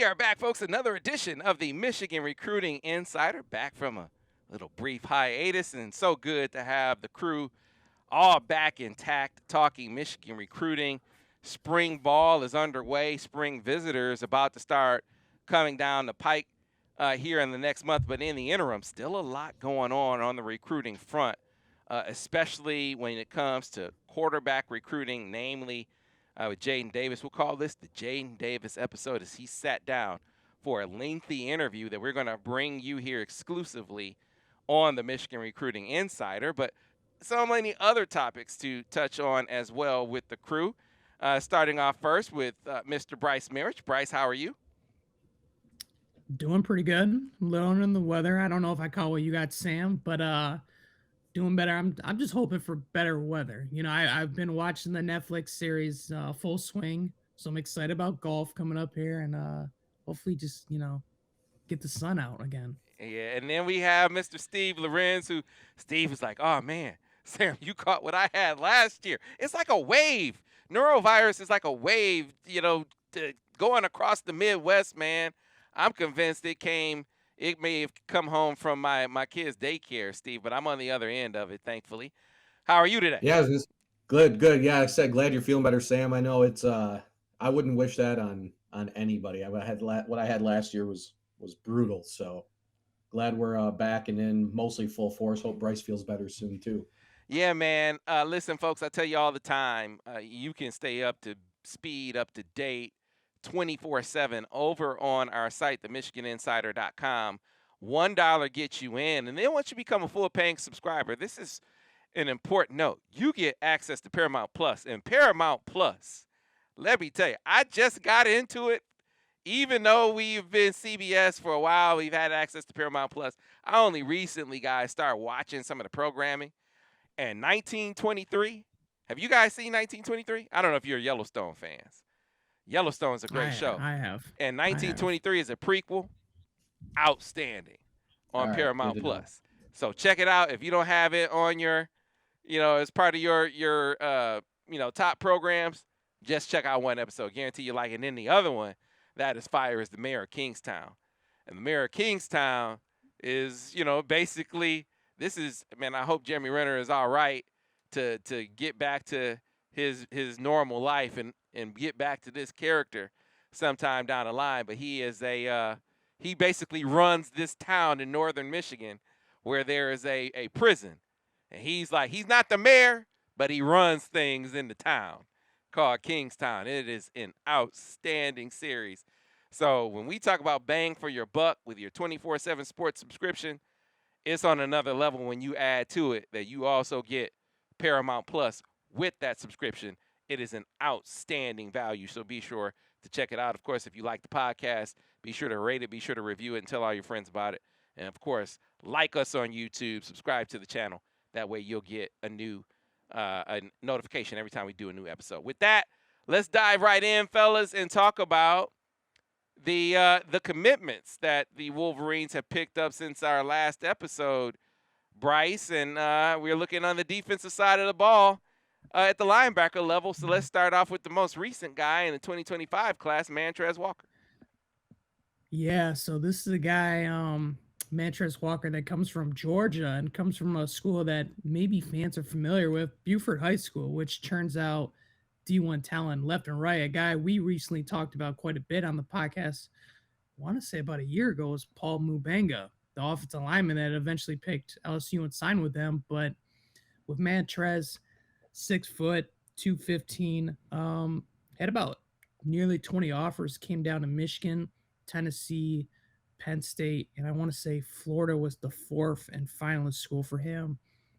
are back, folks. Another edition of the Michigan Recruiting Insider. Back from a little brief hiatus, and so good to have the crew all back intact talking Michigan recruiting. Spring ball is underway. Spring visitors about to start coming down the pike here in the next month. But in the interim, still a lot going on the recruiting front, especially when it comes to quarterback recruiting, namely with Jadyn Davis. We'll call this the Jadyn Davis episode as he sat down for a lengthy interview that we're going to bring you here exclusively on the Michigan Recruiting Insider. But so many other topics to touch on as well with the crew. Starting off first with Mr. Brice Marich. Brice, how are you? Doing pretty good. A little under the weather. I don't know if I call what you got, Sam, but doing better. I'm just hoping for better weather. I've been watching the Netflix series Full Swing, so I'm excited about golf coming up here and hopefully just get the sun out again. Yeah, and then we have Mr. Steve Lorenz, who Steve is like, oh man, Sam, you caught what I had last year. It's like a wave. Neurovirus is like a wave, going across the Midwest, man. I'm convinced it may have come home from my kid's daycare, Steve, but I'm on the other end of it, thankfully. How are you today? Yeah, good. Yeah, I said glad you're feeling better, Sam. I know it's I wouldn't wish that on anybody. What I had last year was brutal. So glad we're back and in mostly full force. Hope Brice feels better soon too. Yeah, man. Listen, folks, I tell you all the time, you can stay up to speed, up to date 24/7 over on our site, themichiganinsider.com. $1 gets you in. And then once you become a full paying subscriber, this is an important note. You get access to Paramount Plus. And Paramount Plus, let me tell you, I just got into it. Even though we've been CBS for a while, we've had access to Paramount Plus. I only recently, guys, started watching some of the programming. And 1923, have you guys seen 1923? I don't know if you're Yellowstone fans. Yellowstone's a great show. I have. And 1923 is a prequel. Outstanding on Paramount Plus. So check it out. If you don't have it on your, as part of your top programs, just check out one episode. Guarantee you like it. And then the other one that is fire is the Mayor of Kingstown. And the Mayor of Kingstown is, basically, this is, man, I hope Jeremy Renner is all right to get back to his normal life and get back to this character sometime down the line. But he is he basically runs this town in northern Michigan where there is a prison. And he's not the mayor, but he runs things in the town called Kingstown. It is an outstanding series. So when we talk about bang for your buck with your 24/7 sports subscription, it's on another level when you add to it that you also get Paramount Plus with that subscription. It is an outstanding value, so be sure to check it out. Of course, if you like the podcast, be sure to rate it, be sure to review it, and tell all your friends about it. And, of course, like us on YouTube, subscribe to the channel. That way you'll get a notification every time we do a new episode. With that, let's dive right in, fellas, and talk about the commitments that the Wolverines have picked up since our last episode, Brice. And we're looking on the defensive side of the ball at the linebacker level. So let's start off with the most recent guy in the 2025 class, Mattress Walker. Yeah, so this is a guy, Mattress Walker, that comes from Georgia and comes from a school that maybe fans are familiar with, Buford High School, which turns out D1 talent left and right. A guy we recently talked about quite a bit on the podcast, I want to say about a year ago, was Paul Mubanga, the offensive lineman that eventually picked LSU and signed with them. But with Mantrez, 6 foot, 215, had about nearly 20 offers, came down to Michigan, Tennessee, Penn State, and I want to say Florida was the fourth and finalist school for him.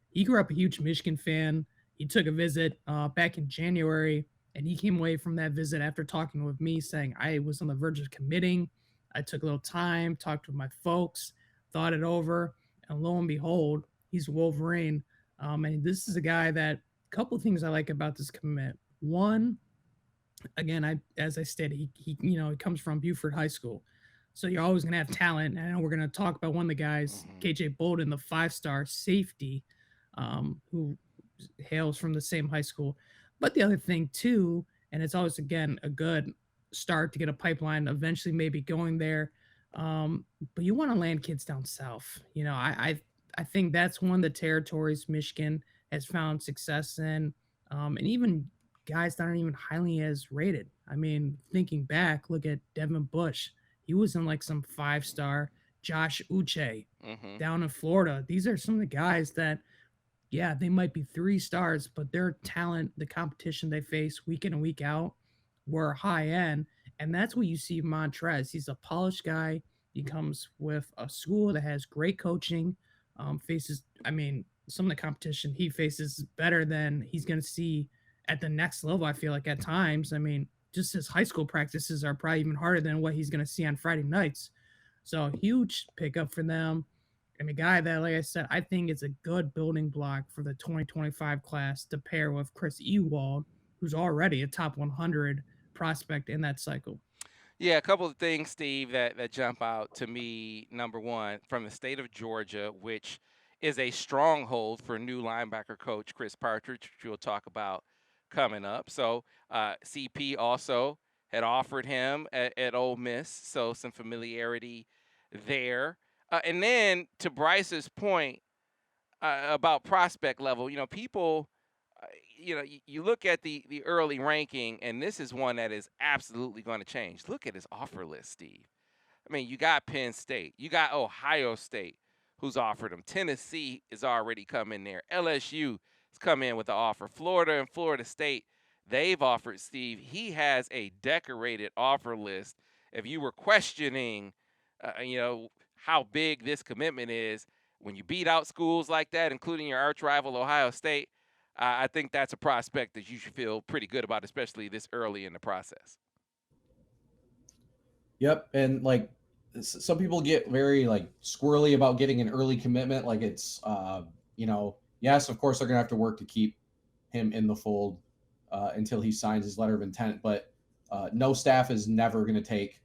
He grew up a huge Michigan fan. He took a visit back in January, and he came away from that visit after talking with me saying, I was on the verge of committing. I took a little time, talked with my folks, thought it over, and lo and behold, he's a Wolverine. And this is a guy that, a couple of things I like about this commit. One, again, as I stated, he comes from Buford High School. So you're always going to have talent. And I know we're going to talk about one of the guys, KJ Bolden, the 5-star safety, who hails from the same high school. But the other thing, too, and it's always, again, a good start to get a pipeline eventually maybe going there. But you want to land kids down south. I think that's one of the territories Michigan has found success in, and even guys that aren't even highly as rated. I mean, thinking back, look at Devin Bush. He was in like some 5-star. Josh Uche down in Florida. These are some of the guys that, yeah, they might be 3 stars, but their talent, the competition they face week in and week out, were high end. And that's what you see Mantrez. He's a polished guy. He comes with a school that has great coaching, faces, I mean, some of the competition he faces is better than he's going to see at the next level, I feel like at times. I mean, just his high school practices are probably even harder than what he's going to see on Friday nights. So huge pickup for them. And a guy that, like I said, I think is a good building block for the 2025 class to pair with Chris Ewald, who's already a top 100 prospect in that cycle. Yeah, a couple of things, Steve, that jump out to me. Number one, from the state of Georgia, which is a stronghold for new linebacker coach Chris Partridge, which we'll talk about coming up. So CP also had offered him at Ole Miss, so some familiarity there. And then to Brice's point about prospect level, people, you look at the early ranking, and this is one that is absolutely going to change. Look at his offer list, Steve. I mean, you got Penn State, you got Ohio State, who's offered him. Tennessee is already come in there. LSU has come in with an offer. Florida and Florida State, they've offered Steve. He has a decorated offer list. If you were questioning, how big this commitment is, when you beat out schools like that, including your arch rival Ohio State, I think that's a prospect that you should feel pretty good about, especially this early in the process. Yep, and like some people get very like squirrely about getting an early commitment. Like it's, yes, of course they're gonna have to work to keep him in the fold until he signs his letter of intent. But no staff is never going to take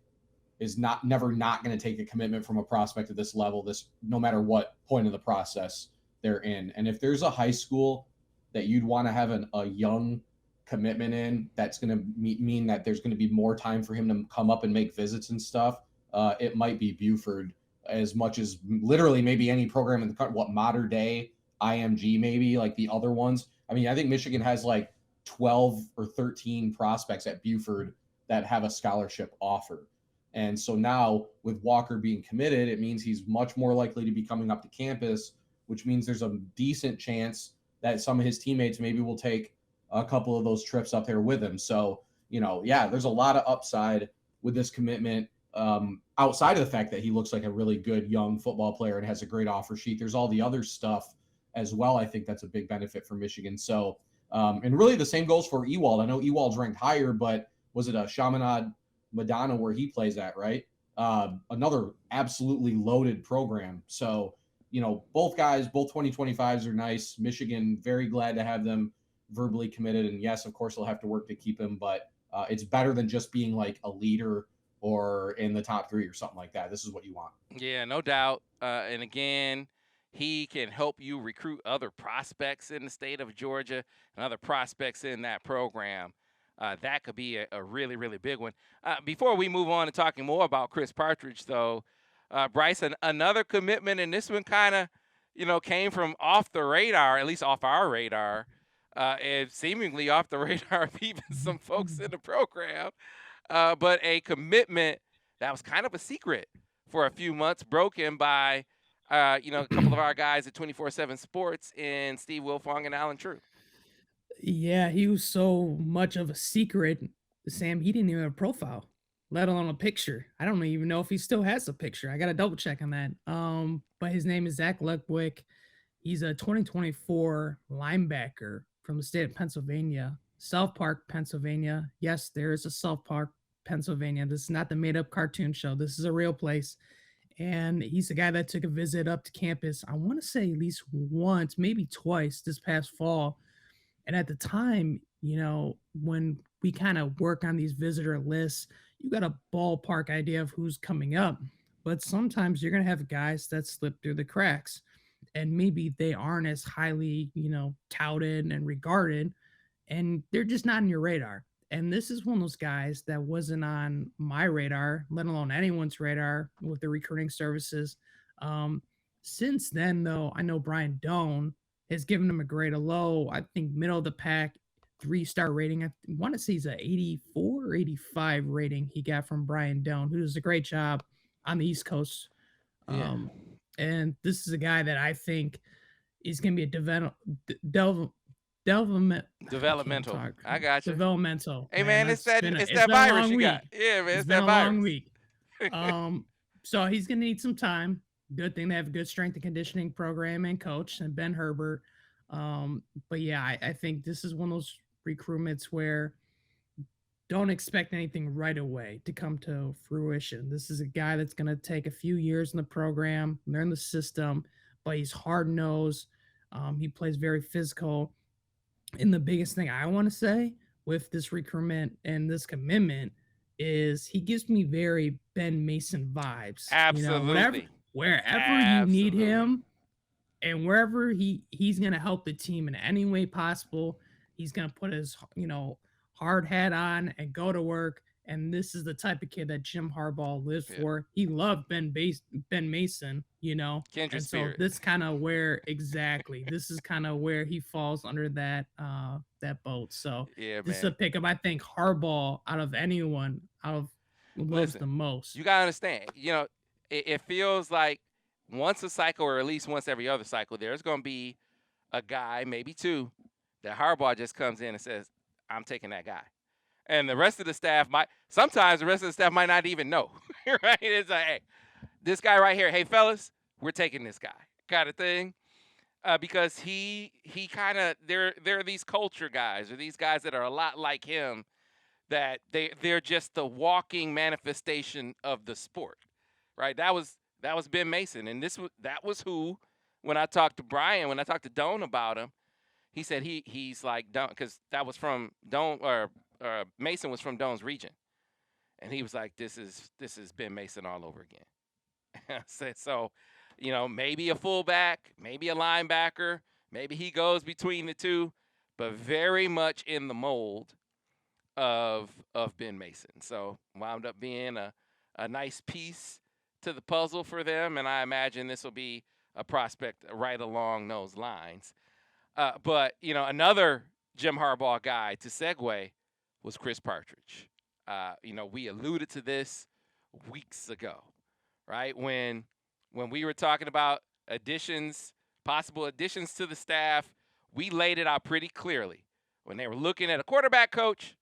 not going to take a commitment from a prospect at this level. This no matter what point of the process they're in. And if there's a high school that you'd want to have a young commitment in, that's going to mean that there's going to be more time for him to come up and make visits and stuff. It might be Buford as much as literally maybe any program in the country. What modern day IMG maybe like the other ones. I mean, I think Michigan has like 12 or 13 prospects at Buford that have a scholarship offer. And so now with Walker being committed, it means he's much more likely to be coming up to campus, which means there's a decent chance that some of his teammates maybe will take a couple of those trips up there with him. So, there's a lot of upside with this commitment. Outside of the fact that he looks like a really good young football player and has a great offer sheet, there's all the other stuff as well. I think that's a big benefit for Michigan. So, and really the same goes for Ewald. I know Ewald's ranked higher, but was it a Chaminade Madonna where he plays at, right? Another absolutely loaded program. So, both guys, both 2025s are nice. Michigan, very glad to have them verbally committed. And yes, of course, they'll have to work to keep him, but it's better than just being like a leader or in the top 3 or something like that. This is what you want. Yeah, no doubt. And again, he can help you recruit other prospects in the state of Georgia and other prospects in that program. That could be a really, really big one. Before we move on to talking more about Chris Partridge, though, Brice, another commitment, and this one kind of, came from off the radar, at least off our radar, and seemingly off the radar of even some folks in the program. But a commitment that was kind of a secret for a few months, broken by, a couple of our guys at 24/7 Sports in Steve Wilfong and Alan True. Yeah, he was so much of a secret, Sam. He didn't even have a profile, let alone a picture. I don't even know if he still has a picture. I got to double check on that. But his name is Zach Luckwick. He's a 2024 linebacker from the state of Pennsylvania, South Park, Pennsylvania. Yes, there is a South Park, Pennsylvania. This is not the made-up cartoon show. This is a real place. And he's the guy that took a visit up to campus, I want to say at least once, maybe twice this past fall. And at the time, when we kind of work on these visitor lists, you got a ballpark idea of who's coming up. But sometimes you're going to have guys that slip through the cracks, and maybe they aren't as highly, touted and regarded, and they're just not on your radar. And this is one of those guys that wasn't on my radar, let alone anyone's radar with the recruiting services. Since then, though, I know Brian Doan has given him a grade, a low, I think middle of the pack, 3-star rating. I want to say he's an 84 or 85 rating he got from Brian Doan, who does a great job on the East Coast. And this is a guy that I think is going to be a developmental. I got you. Developmental. Hey man, it's that virus you got. Yeah, man, it's that virus. Long week. So he's gonna need some time. Good thing they have a good strength and conditioning program and coach and Ben Herbert. But yeah, I think this is one of those recruitments where don't expect anything right away to come to fruition. This is a guy that's gonna take a few years in the program, learn the system, but he's hard-nosed. He plays very physical. And the biggest thing I want to say with this recruitment and this commitment is he gives me very Ben Mason vibes. Absolutely. Wherever you need him and wherever he's going to help the team in any way possible, he's going to put his, hard hat on and go to work. And this is the type of kid that Jim Harbaugh lives for. He loved Ben Mason, Kindred and so spirit. this kind of where this is kind of where he falls under that boat. So this is a pickup. I think Harbaugh loves the most. You gotta understand. It feels like once a cycle, or at least once every other cycle, there's gonna be a guy, maybe two, that Harbaugh just comes in and says, "I'm taking that guy." And the rest of the staff might not even know, right? It's like, hey, this guy right here, hey, fellas, we're taking this guy kind of thing. Because he kind of, there are these culture guys, or these guys that are a lot like him, that they're just the walking manifestation of the sport, right? That was Ben Mason. And that was who, when I talked to Doan about him, he said he's like Doan, because that was from Doan, or Mason was from Doan's region, and he was like, this is Ben Mason all over again. I said, so, maybe a fullback, maybe a linebacker, maybe he goes between the two, but very much in the mold of Ben Mason. So wound up being a nice piece to the puzzle for them, and I imagine this will be a prospect right along those lines. But another Jim Harbaugh guy to segue was Chris Partridge. We alluded to this weeks ago, right? When we were talking about possible additions to the staff, we laid it out pretty clearly. When they were looking at a quarterback coach,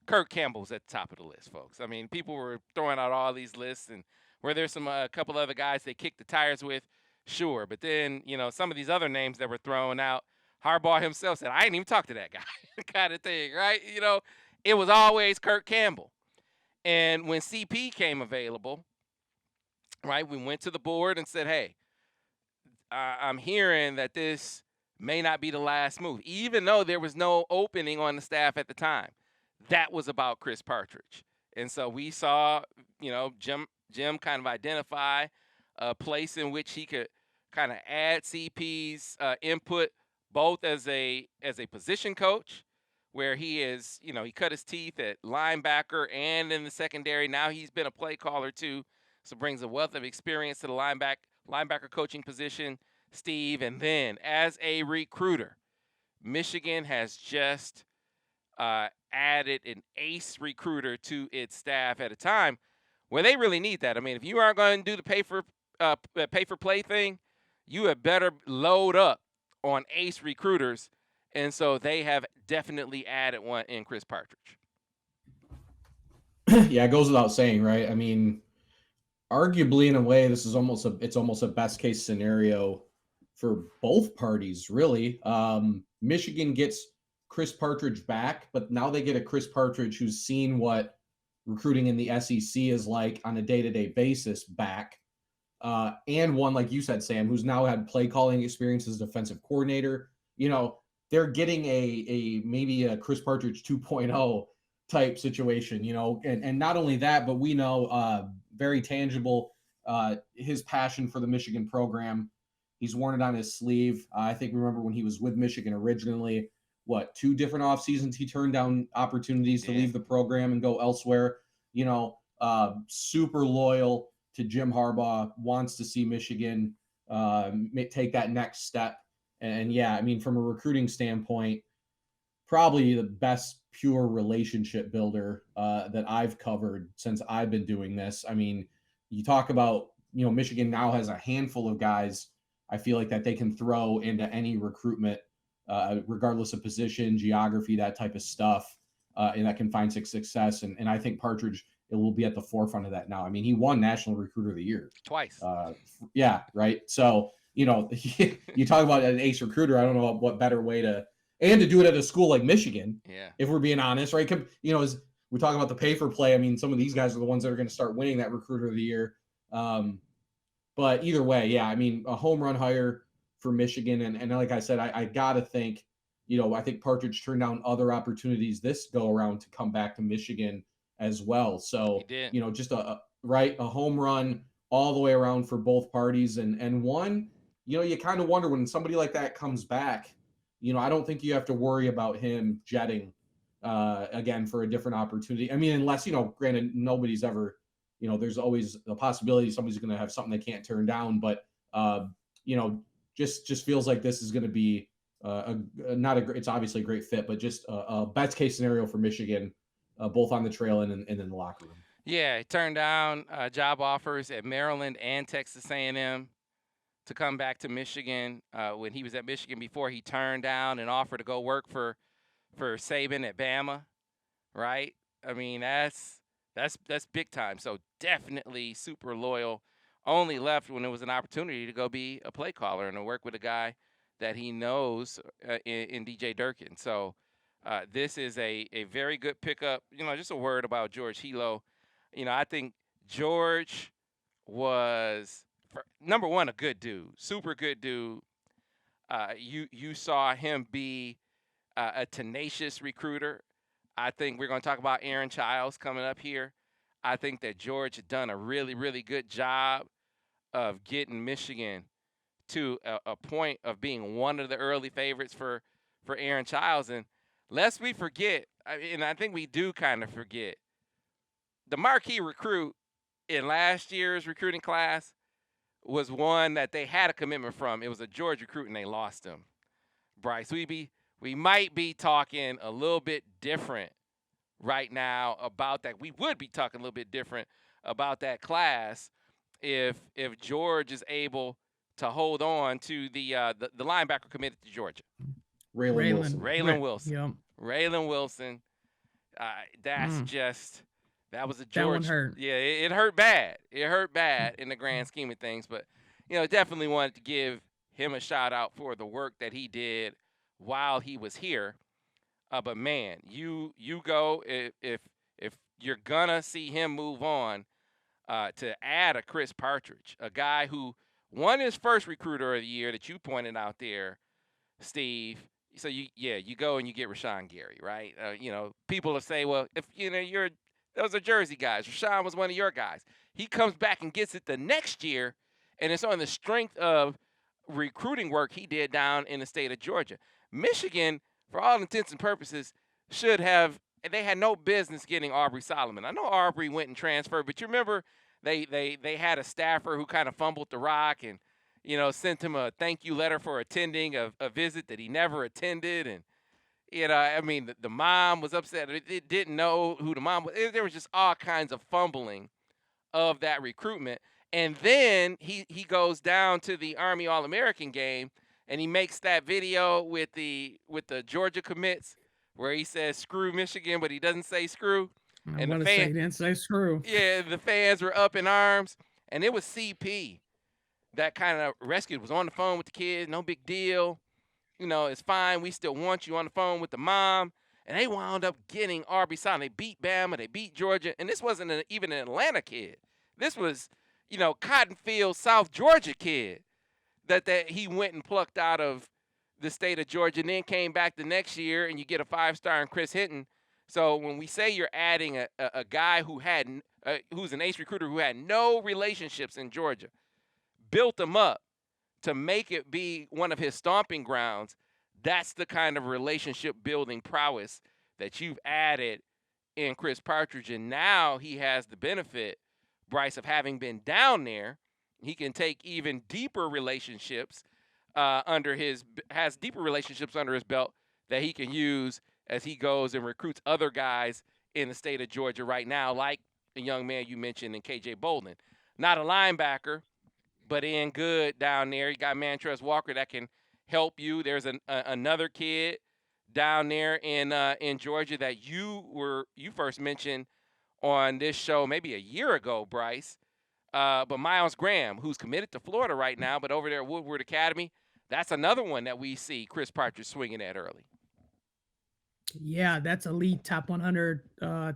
Kirk Campbell's at the top of the list, folks. I mean, people were throwing out all these lists, and were there a couple other guys they kicked the tires with? Sure. But then, some of these other names that were thrown out, Harbaugh himself said, I ain't even talked to that guy kind of thing, right? It was always Kirk Campbell. And when CP came available, right, we went to the board and said, hey, I'm hearing that this may not be the last move, even though there was no opening on the staff at the time. That was about Chris Partridge. And so we saw, Jim kind of identify a place in which he could kind of add CP's input, both as a position coach, where he is, he cut his teeth at linebacker and in the secondary. Now he's been a play caller too, so brings a wealth of experience to the linebacker coaching position, Steve. And then as a recruiter, Michigan has just added an ace recruiter to its staff at a time where they really need that. I mean, if you aren't going to do the pay for play thing, you had better load up on ace recruiters. And so they have definitely added one in Chris Partridge. Yeah, it goes without saying, right? I mean, arguably in a way, this is almost a best case scenario for both parties, really. Michigan gets Chris Partridge back, but now they get a Chris Partridge who's seen what recruiting in the SEC is like on a day-to-day basis back. And one, like you said, Sam, who's now had play calling experience as defensive coordinator. They're getting maybe a Chris Partridge 2.0 type situation, and not only that, but we know very tangible his passion for the Michigan program. He's worn it on his sleeve. I think remember when he was with Michigan originally, 2 different off seasons he turned down opportunities to leave the program and go elsewhere. Super loyal to Jim Harbaugh, wants to see Michigan take that next step. And yeah, I mean, from a recruiting standpoint, probably the best pure relationship builder that I've covered since I've been doing this. I mean, you talk about, Michigan now has a handful of guys, I feel like, that they can throw into any recruitment, regardless of position, geography, that type of stuff, and that can find success. And I think Partridge, it will be at the forefront of that now. I mean, he won National Recruiter of the Year. Twice. Yeah, right. So, you talk about an ace recruiter, I don't know what better way to do it at a school like Michigan. Yeah. If we're being honest, right? As we talk about the pay for play, I mean, some of these guys are the ones that are going to start winning that Recruiter of the Year. But either way, yeah, I mean, a home run hire for Michigan. And like I said, I got to think, I think Partridge turned down other opportunities this go around to come back to Michigan as well. So, just a home run all the way around for both parties. And one, you kind of wonder when somebody like that comes back, I don't think you have to worry about him jetting again for a different opportunity. I mean, unless, granted, nobody's ever, there's always a possibility somebody's going to have something they can't turn down. But, just feels like this is going to be it's obviously a great fit, but just a best case scenario for Michigan, both on the trail and in the locker room. Yeah, he turned down job offers at Maryland and Texas A&M to come back to Michigan. When he was at Michigan before, he turned down an offer to go work for Saban at Bama, right? I mean, that's big time. So definitely super loyal. Only left when there was an opportunity to go be a play caller and to work with a guy that he knows in DJ Durkin. So this is a very good pickup. Just a word about George Hilo. I think George was, number one, a good dude, super good dude. You saw him be a tenacious recruiter. I think we're going to talk about Aaron Childs coming up here. I think that George had done a really, really good job of getting Michigan to a point of being one of the early favorites for Aaron Childs. And lest we forget, and I think we do kind of forget, the marquee recruit in last year's recruiting class was one that they had a commitment from. It was a George recruit, and they lost him. Brice, we might be talking a little bit different right now about that. We would be talking a little bit different about that class if George is able to hold on to the linebacker committed to Georgia. Raylan Wilson. Yep. Raylan Wilson. That's just, that was a George. That one hurt. Yeah, it hurt bad. It hurt bad in the grand scheme of things. But, definitely wanted to give him a shout out for the work that he did while he was here. But man, you go, if you're gonna see him move on, to add a Chris Partridge, a guy who won his first Recruiter of the Year that you pointed out there, Steve. So you go and you get Rashawn Gary, right? People will say, well, if those are Jersey guys. Rashawn was one of your guys. He comes back and gets it the next year, and it's on the strength of recruiting work he did down in the state of Georgia. Michigan, for all intents and purposes, they had no business getting Aubrey Solomon. I know Aubrey went and transferred, but you remember they had a staffer who kind of fumbled the rock and, sent him a thank you letter for attending a visit that he never attended. And, the mom was upset. It didn't know who the mom was. There was just all kinds of fumbling of that recruitment. And then he goes down to the Army All-American game, and he makes that video with the Georgia commits where he says screw Michigan, but he doesn't say screw. He didn't say screw. Yeah, the fans were up in arms, and it was CP that kind of rescued. Was on the phone with the kids, no big deal. It's fine. We still want you on the phone with the mom. And they wound up getting Aubrey Solomon. They beat Bama. They beat Georgia. And this wasn't even an Atlanta kid. This was, Cotton Field, South Georgia kid that he went and plucked out of the state of Georgia and then came back the next year, and you get a 5-star in Chris Hinton. So when we say you're adding a guy who's an ace recruiter who had no relationships in Georgia, built him up to make it be one of his stomping grounds, That's the kind of relationship building prowess that you've added in Chris Partridge. And now he has the benefit, Brice, of having been down there. He can take even deeper relationships has deeper relationships under his belt that he can use as he goes and recruits other guys in the state of Georgia right now, like the young man you mentioned in KJ Bolden. Not a linebacker, but in good down there. You got Mattress Walker that can help you. There's another kid down there in Georgia that you first mentioned on this show maybe a year ago, Brice. But Miles Graham, who's committed to Florida right now, but over there at Woodward Academy, that's another one that we see Chris Partridge swinging at early. Yeah, that's elite top 100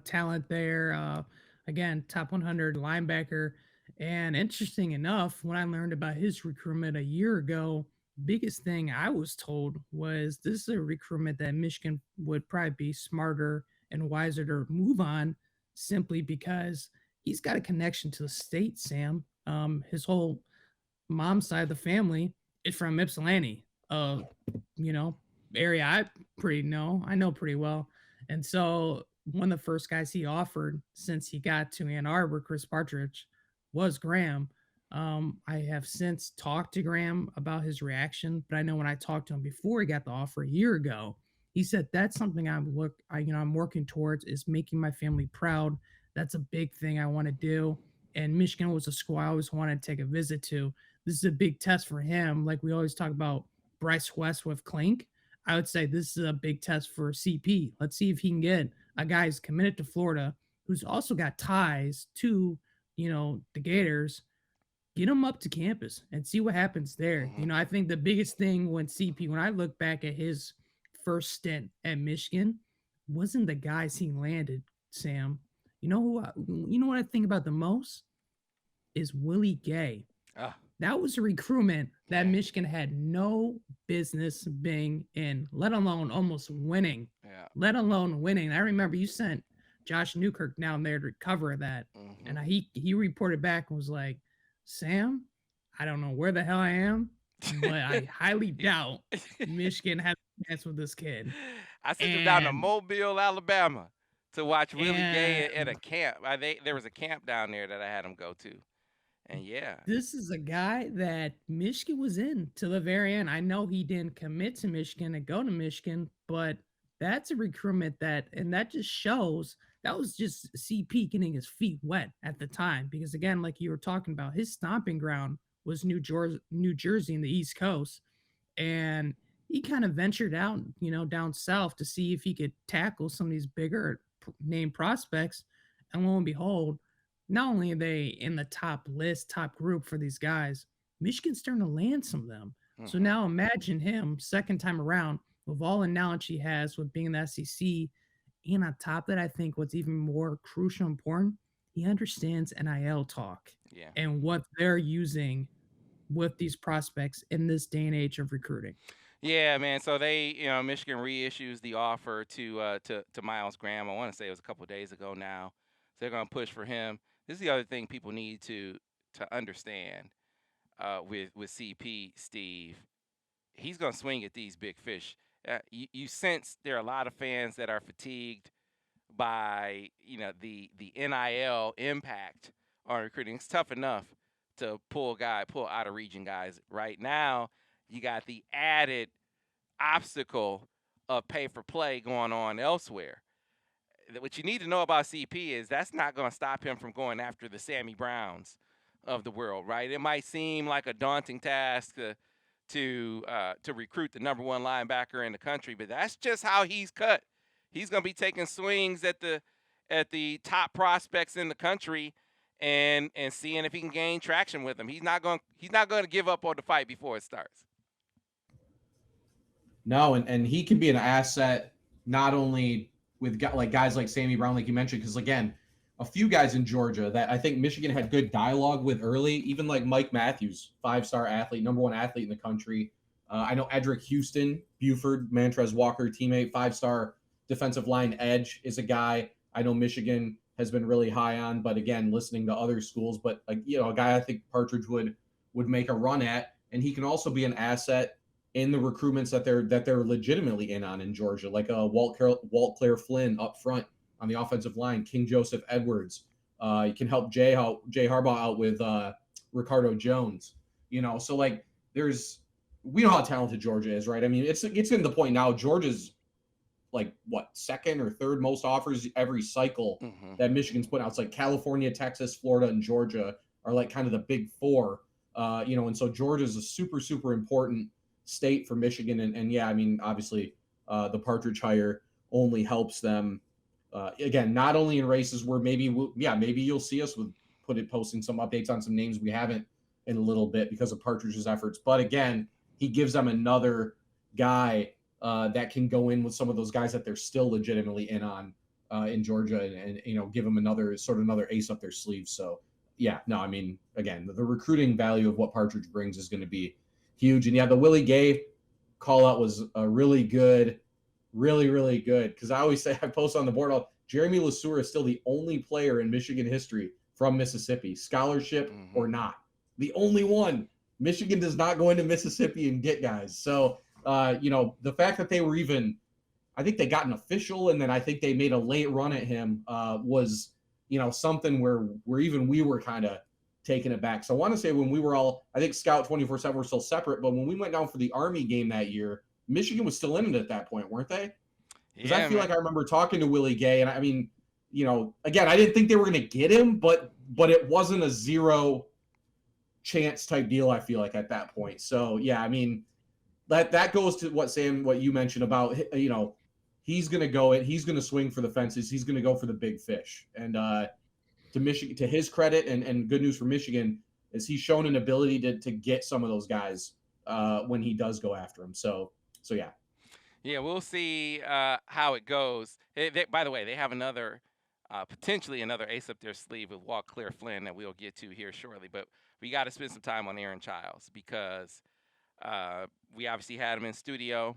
talent there. Again, top 100 linebacker. And interesting enough, when I learned about his recruitment a year ago, biggest thing I was told was this is a recruitment that Michigan would probably be smarter and wiser to move on, simply because he's got a connection to the state, Sam. His whole mom's side of the family is from Ypsilanti, area I know pretty well. And so one of the first guys he offered since he got to Ann Arbor, Chris Partridge, was Graham. I have since talked to Graham about his reaction, but I know when I talked to him before he got the offer a year ago, he said that's something I'm working towards, is making my family proud. That's a big thing I want to do. And Michigan was a school I always wanted to take a visit to. This is a big test for him. Like we always talk about Bryce West with Klink. I would say this is a big test for CP. Let's see if he can get a guy who's committed to Florida, who's also got ties to, the Gators, get him up to campus and see what happens there. I think the biggest thing when I look back at his first stint at Michigan, wasn't the guys he landed, Sam. You know what I think about the most is Willie Gay. That was a recruitment that Michigan had no business being in, let alone almost winning. Let alone winning. I remember you sent Josh Newkirk down there to cover that. And he reported back and was like, Sam, I don't know where the hell I am, but I highly doubt Michigan has a chance with this kid. I sent him down to Mobile, Alabama to watch Willie Gay at a camp. There was a camp down there that I had him go to. And this is a guy that Michigan was in to the very end. I know he didn't commit to Michigan and go to Michigan, but that's a recruitment that just shows that was just CP getting his feet wet at the time. Because again, like you were talking about, his stomping ground was New Jersey in the East Coast. And he kind of ventured out, down south to see if he could tackle some of these bigger name prospects. And lo and behold, not only are they in the top group for these guys, Michigan's starting to land some of them. So now imagine him second time around with all the knowledge he has with being in the SEC. And on top of that, I think what's even more crucial and important, he understands NIL talk and what they're using with these prospects in this day and age of recruiting. Yeah, man. So Michigan reissues the offer to Miles Graham. I want to say it was a couple of days ago now. So they're going to push for him. This is the other thing people need to understand with CP, Steve. He's going to swing at these big fish. You sense there are a lot of fans that are fatigued by the NIL impact on recruiting. It's tough enough to pull out of region guys. Right now, you got the added obstacle of pay for play going on elsewhere. What you need to know about CP is that's not going to stop him from going after the Sammy Browns of the world, right? It might seem like a daunting task to recruit the number one linebacker in the country, but that's just how he's cut. He's going to be taking swings at the top prospects in the country and seeing if he can gain traction with them. He's not going to give up on the fight before it starts. No, and he can be an asset not only with guys like Sammy Brown, like you mentioned, because again, a few guys in Georgia that I think Michigan had good dialogue with early, even like Mike Matthews, 5-star athlete, number one athlete in the country. I know Edric Houston, Buford, Mantrez Walker teammate, 5-star defensive line edge is a guy I know Michigan has been really high on, but again, listening to other schools, but a guy I think Partridge would make a run at, and he can also be an asset in the recruitments that they're legitimately in on in Georgia, like Walt Claire Flynn up front on the offensive line, King Joseph Edwards. You can help Jay Harbaugh out with Ricardo Jones. So like we know how talented Georgia is, right? I mean, it's getting to the point now. Georgia's like second or third most offers every cycle that Michigan's put out. It's like California, Texas, Florida, and Georgia are like kind of the big four. And so Georgia is a super, super important state for Michigan. And yeah, I mean, obviously the Partridge hire only helps them. Again, not only in races where maybe you'll see us posting some updates on some names we haven't in a little bit because of Partridge's efforts. But again, he gives them another guy that can go in with some of those guys that they're still legitimately in on in Georgia and give them another ace up their sleeve. So yeah, no, I mean, again, the recruiting value of what Partridge brings is going to be huge. And yeah, the Willie Gay call out was a really good, really, really good. Because I always say, I post on the board, Jeremy LeSueur is still the only player in Michigan history from Mississippi, scholarship or not. The only one. Michigan does not go into Mississippi and get guys. So, the fact that they were I think they got an official, and then I think they made a late run at him was, something where even we were kind of taken aback. So I want to say when we were I think Scout 24/7 were still separate, but when we went down for the Army game that year, Michigan was still in it at that point, weren't they? Because I feel like I remember talking to Willie Gay, and I mean, again, I didn't think they were going to get him, but it wasn't a zero chance type deal, I feel like, at that point. So yeah, I mean, that goes to what you mentioned about, he's going to go in, he's going to swing for the fences, he's going to go for the big fish. And to Michigan, to his credit, and good news for Michigan, is he's shown an ability to get some of those guys when he does go after them. So yeah. Yeah, we'll see how it goes. By the way, they have potentially another ace up their sleeve with Walt Claire Flynn that we'll get to here shortly. But we got to spend some time on Aaron Childs because we obviously had him in studio.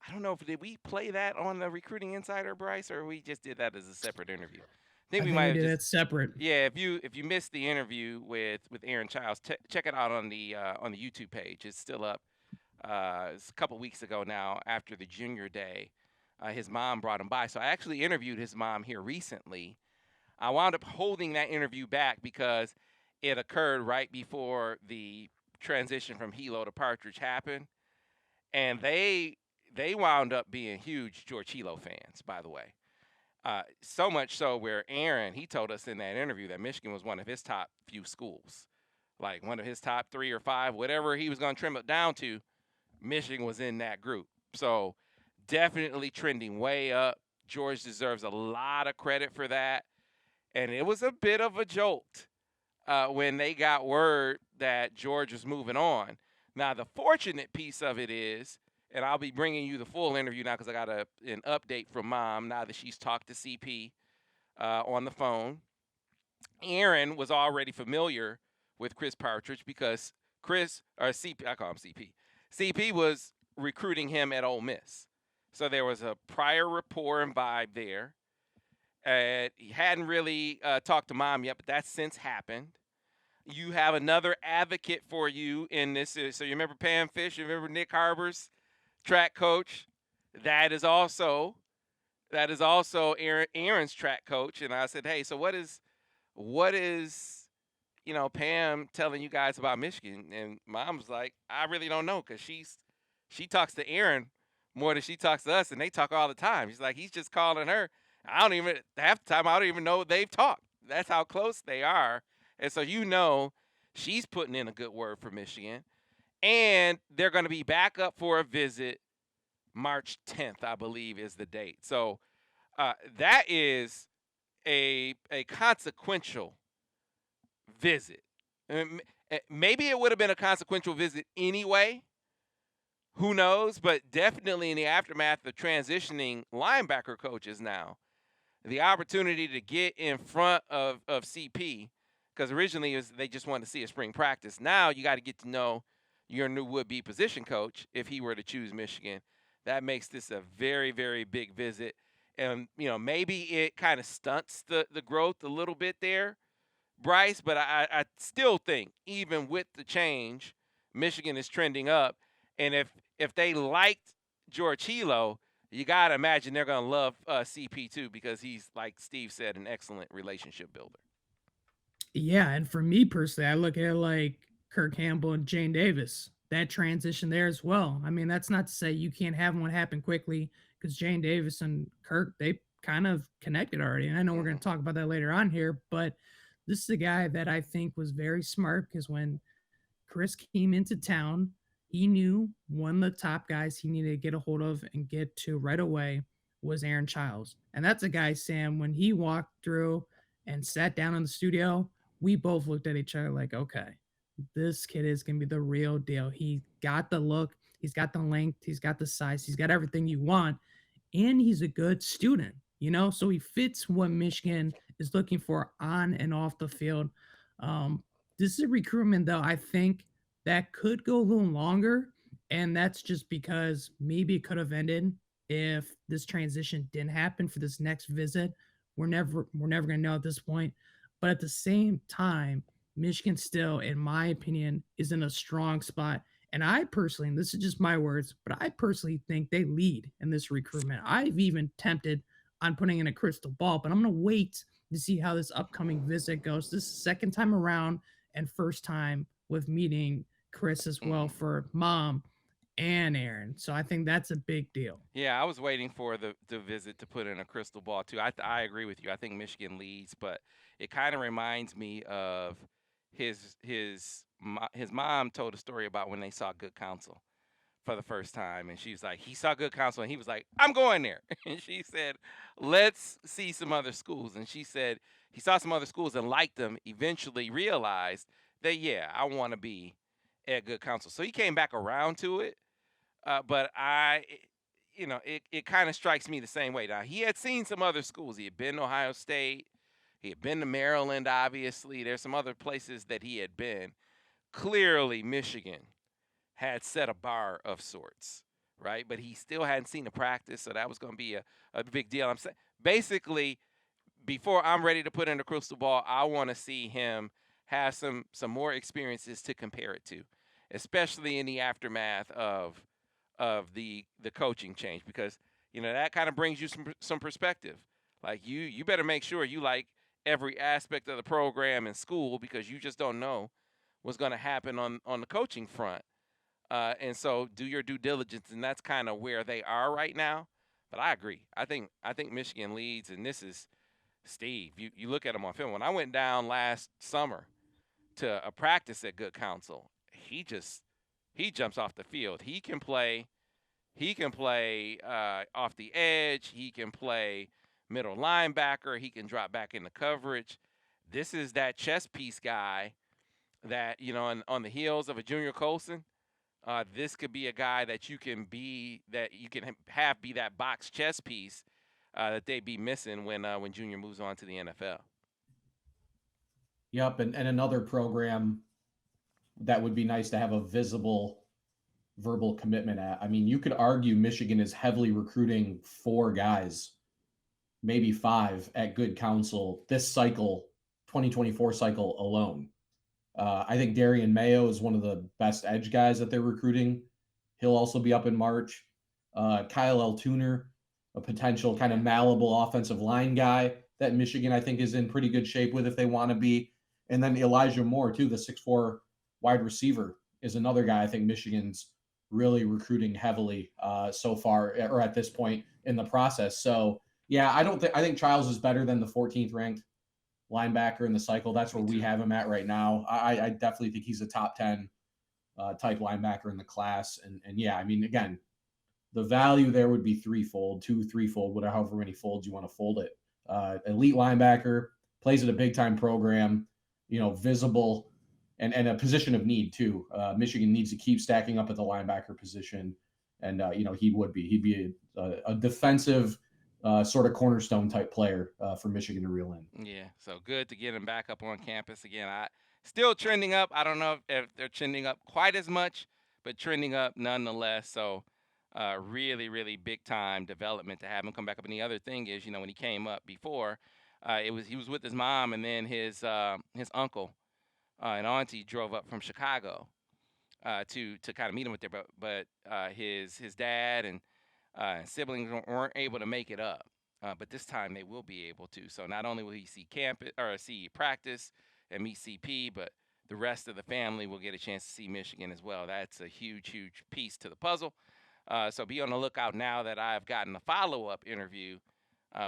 I don't know did we play that on the Recruiting Insider, Brice, or we just did that as a separate interview? I think we might have did it separate. Yeah, if you missed the interview with Aaron Childs, check it out on the YouTube page. It's still up. It's a couple weeks ago now, after the junior day. His mom brought him by. So I actually interviewed his mom here recently. I wound up holding that interview back because it occurred right before the transition from Hilo to Partridge happened. And they wound up being huge George Hilo fans, by the way. So much so where Aaron, he told us in that interview that Michigan was one of his top few schools. Like one of his top 3 or 5, whatever he was going to trim it down to, Michigan was in that group. So definitely trending way up. George deserves a lot of credit for that. And it was a bit of a jolt when they got word that George was moving on. Now, the fortunate piece of it is, and I'll be bringing you the full interview now because I got an update from Mom now that she's talked to CP on the phone. Aaron was already familiar with Chris Partridge because CP, I call him CP. CP was recruiting him at Ole Miss. So there was a prior rapport and vibe there. He hadn't really talked to Mom yet, but that's since happened. You have another advocate for you in this. So you remember Pam Fish? You remember Nick Harbor's track coach? That is also Aaron's track coach. And I said, hey, so what is Pam telling you guys about Michigan? And Mom's like, I really don't know because she talks to Aaron more than she talks to us, and they talk all the time. She's like, he's just calling her. Half the time I don't even know they've talked. That's how close they are. And so she's putting in a good word for Michigan. And they're going to be back up for a visit March 10th, I believe, is the date. So that is a consequential visit. Maybe it would have been a consequential visit anyway. Who knows? But definitely in the aftermath of transitioning linebacker coaches now, the opportunity to get in front of CP, because originally they just wanted to see a spring practice. Now you got to get to know your new would-be position coach if he were to choose Michigan. That makes this a very, very big visit. And, maybe it kind of stunts the growth a little bit there, Brice, but I still think even with the change, Michigan is trending up. And if they liked George Hilo, you gotta imagine they're gonna love CP too, because he's, like Steve said, an excellent relationship builder. Yeah, and for me personally, I look at it like Kirk Campbell and Jadyn Davis. That transition there as well. I mean, that's not to say you can't have one happen quickly, because Jadyn Davis and Kirk, they kind of connected already. And I know we're going to talk about that later on here, but this is a guy that I think was very smart, because when Chris came into town, he knew one of the top guys he needed to get a hold of and get to right away was Aaron Childs. And that's a guy, Sam, when he walked through and sat down in the studio, we both looked at each other like, okay, this kid is going to be the real deal. He got the look, he's got the length, he's got the size, he's got everything you want, and he's a good student, so he fits what Michigan is looking for on and off the field. This is a recruitment, though, I think that could go a little longer, and that's just because maybe it could have ended if this transition didn't happen for this next visit. We're never going to know at this point. But at the same time, Michigan still, in my opinion, is in a strong spot. And I personally, and this is just my words, but I personally think they lead in this recruitment. I've even tempted on putting in a crystal ball, but I'm going to wait to see how this upcoming visit goes. This is second time around and first time with meeting Chris as well for Mom and Aaron. So I think that's a big deal. Yeah, I was waiting for the visit to put in a crystal ball too. I agree with you. I think Michigan leads, but it kind of reminds me of his mom told a story about when they saw Good Counsel for the first time, and she was like, he saw Good Counsel, and he was like, I'm going there. And she said, let's see some other schools. And she said he saw some other schools and liked them. Eventually realized that, yeah, I want to be at Good Counsel. So he came back around to it. But it kind of strikes me the same way. Now, he had seen some other schools. He had been to Ohio State. He had been to Maryland, obviously. There's some other places that he had been. Clearly, Michigan had set a bar of sorts, right? But he still hadn't seen a practice, so that was going to be a big deal. I'm saying, basically, before I'm ready to put in a crystal ball, I want to see him have some more experiences to compare it to, especially in the aftermath of the coaching change, because that kind of brings you some perspective. Like you better make sure you like every aspect of the program in school, because you just don't know what's going to happen on the coaching front. And so do your due diligence, and that's kind of where they are right now. But I agree. I think Michigan leads, and this is Steve. You look at him on film. When I went down last summer to a practice at Good Counsel, he jumps off the field. He can play. He can play off the edge. He can play middle linebacker. He can drop back into coverage. This is that chess piece guy that, on the heels of a Junior Colson, this could be a guy that you can be that box chess piece that they'd be missing when Junior moves on to the NFL. Yep, and another program that would be nice to have a visible verbal commitment at. I mean, you could argue Michigan is heavily recruiting 4 guys, maybe 5 at Good Counsel this cycle, 2024 cycle alone. I think Darian Mayo is one of the best edge guys that they're recruiting. He'll also be up in March. Kyle L. Tuner, a potential kind of malleable offensive line guy that Michigan, I think, is in pretty good shape with if they want to be. And then Elijah Moore, too, the 6'4" wide receiver, is another guy I think Michigan's really recruiting heavily so far, or at this point in the process. So, yeah, I think Childs is better than the 14th ranked linebacker in the cycle. That's where we have him at right now. I definitely think he's a top 10 type linebacker in the class. And yeah, I mean, again, the value there would be threefold, whatever, however many folds you want to fold it. Elite linebacker, plays at a big time program, visible, and a position of need too. Michigan needs to keep stacking up at the linebacker position. And, he'd be a defensive sort of cornerstone type player for Michigan to reel in. Yeah, so good to get him back up on campus again. Still trending up. I don't know if they're trending up quite as much, but trending up nonetheless. So really, really big time development to have him come back up. And the other thing is, when he came up before, he was with his mom, and then his uncle and auntie drove up from Chicago to kind of meet him with there, but his dad and siblings weren't able to make it up. But this time they will be able to. So not only will he see see practice and meet CP, but the rest of the family will get a chance to see Michigan as well. That's a huge, huge piece to the puzzle. So be on the lookout now that I've gotten a follow-up interview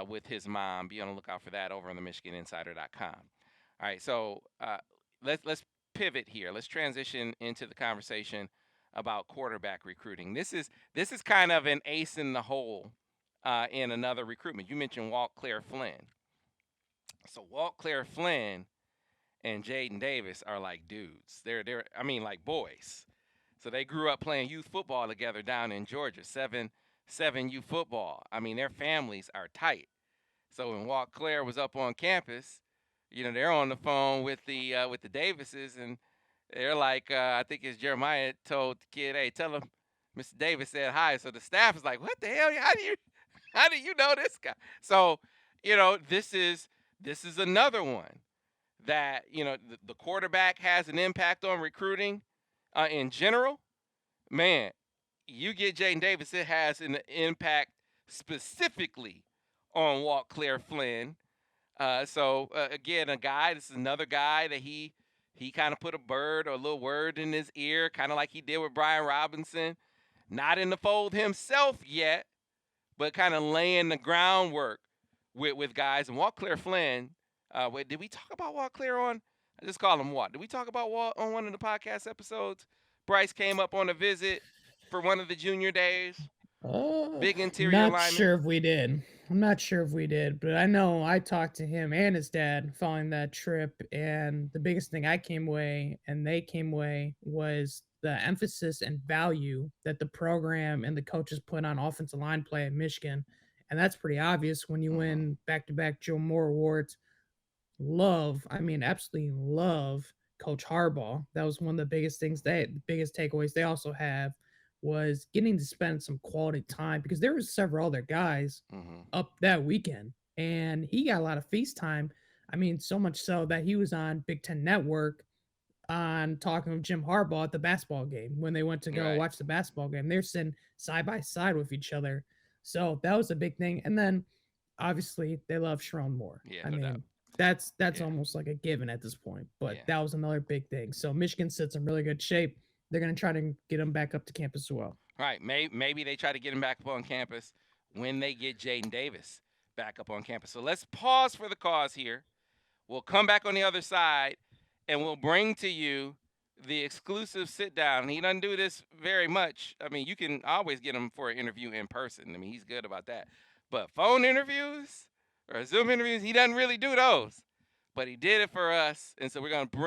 with his mom. Be on the lookout for that over on the MichiganInsider.com. All right, so let's pivot here. Let's transition into the conversation about quarterback recruiting. This is kind of an ace in the hole in another recruitment. You mentioned Walt Flynn. So Walt Flynn and Jadyn Davis are like dudes. They're like boys. So they grew up playing youth football together down in Georgia, 7-7 football. I mean, their families are tight. So when Walt was up on campus, they're on the phone with the Davises, and they're like, I think it's Jeremiah told the kid, hey, tell him Mr. Davis said hi. So the staff is like, what the hell? How do you know this guy? So, this is another one that, the quarterback has an impact on recruiting in general. Man, you get Jadyn Davis, it has an impact specifically on Walt Flynn. Again, this is another guy that he kind of put a bird or a little word in his ear, kind of like he did with Brian Robinson. Not in the fold himself yet, but kind of laying the groundwork with guys. And Walt Flynn, did we talk about Walt on? I just call him Walt. Did we talk about Walt on one of the podcast episodes? Brice came up on a visit for one of the junior days. Big interior lineman. Not sure if we did. I'm not sure if we did, but I know I talked to him and his dad following that trip, and the biggest thing I came away and they came away was the emphasis and value that the program and the coaches put on offensive line play at Michigan. And that's pretty obvious when you win back-to-back Joe Moore awards. Absolutely love Coach Harbaugh. That was one of the biggest things, the biggest takeaways they also have was getting to spend some quality time, because there was several other guys up that weekend, and he got a lot of FaceTime. So much so that he was on Big Ten Network on talking with Jim Harbaugh at the basketball game when they went to go watch the basketball game. They're sitting side by side with each other. So that was a big thing. And then obviously they love Sharon Moore. Yeah, no doubt. That's almost like a given at this point, but that was another big thing. So Michigan sits in really good shape. They're going to try to get him back up to campus as well. Right. Maybe they try to get him back up on campus when they get Jadyn Davis back up on campus. So let's pause for the cause here. We'll come back on the other side, and we'll bring to you the exclusive sit-down. He doesn't do this very much. You can always get him for an interview in person. He's good about that. But phone interviews or Zoom interviews, he doesn't really do those. But he did it for us, and so we're going to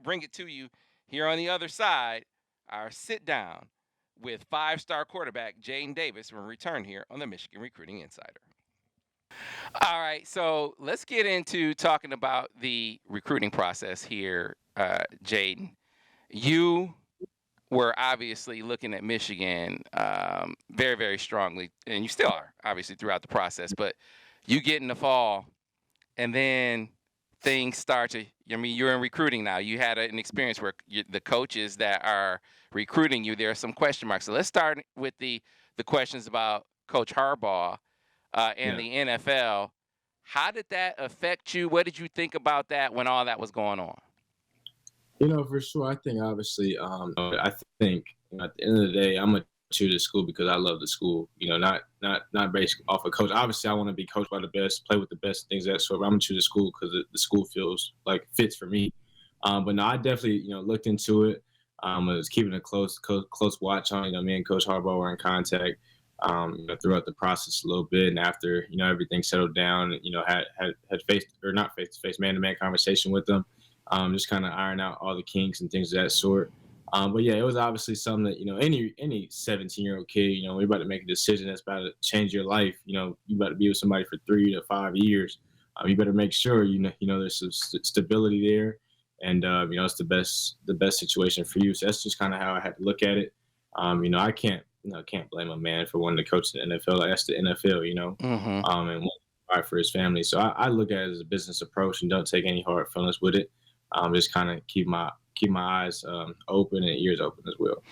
bring it to you here on the other side, our sit-down with five-star quarterback Jadyn Davis when we return here on the Michigan Recruiting Insider. All right, so let's get into talking about the recruiting process here, Jadyn. You were obviously looking at Michigan very, very strongly, and you still are, obviously, throughout the process. But you get in the fall, and then things start to, you're in recruiting now. You had an experience where the coaches that are recruiting you, there are some question marks. So let's start with the questions about Coach Harbaugh and the NFL. How did that affect you? What did you think about that when all that was going on? For sure. I think obviously, at the end of the day, I'm going to choose the school because I love the school, not based off of coach. Obviously, I want to be coached by the best, play with the best, things of that sort. But I'm going to choose the school because the school feels like fits for me. But no, I definitely, looked into it. I was keeping a close watch on, me and Coach Harbaugh were in contact throughout the process a little bit. And after, everything settled down, had not face-to-face, man-to-man conversation with them. Just kind of iron out all the kinks and things of that sort. But yeah, it was obviously something that, any 17-year-old kid, when you're about to make a decision that's about to change your life, you about to be with somebody for 3 to 5 years. You better make sure, there's some stability there. And, it's the best situation for you. So that's just kind of how I had to look at it. I can't blame a man for wanting to coach the NFL. Like, that's the NFL, and right for his family. So I look at it as a business approach and don't take any hard feelings with it. Just kind of keep my keep my eyes open and ears open as well.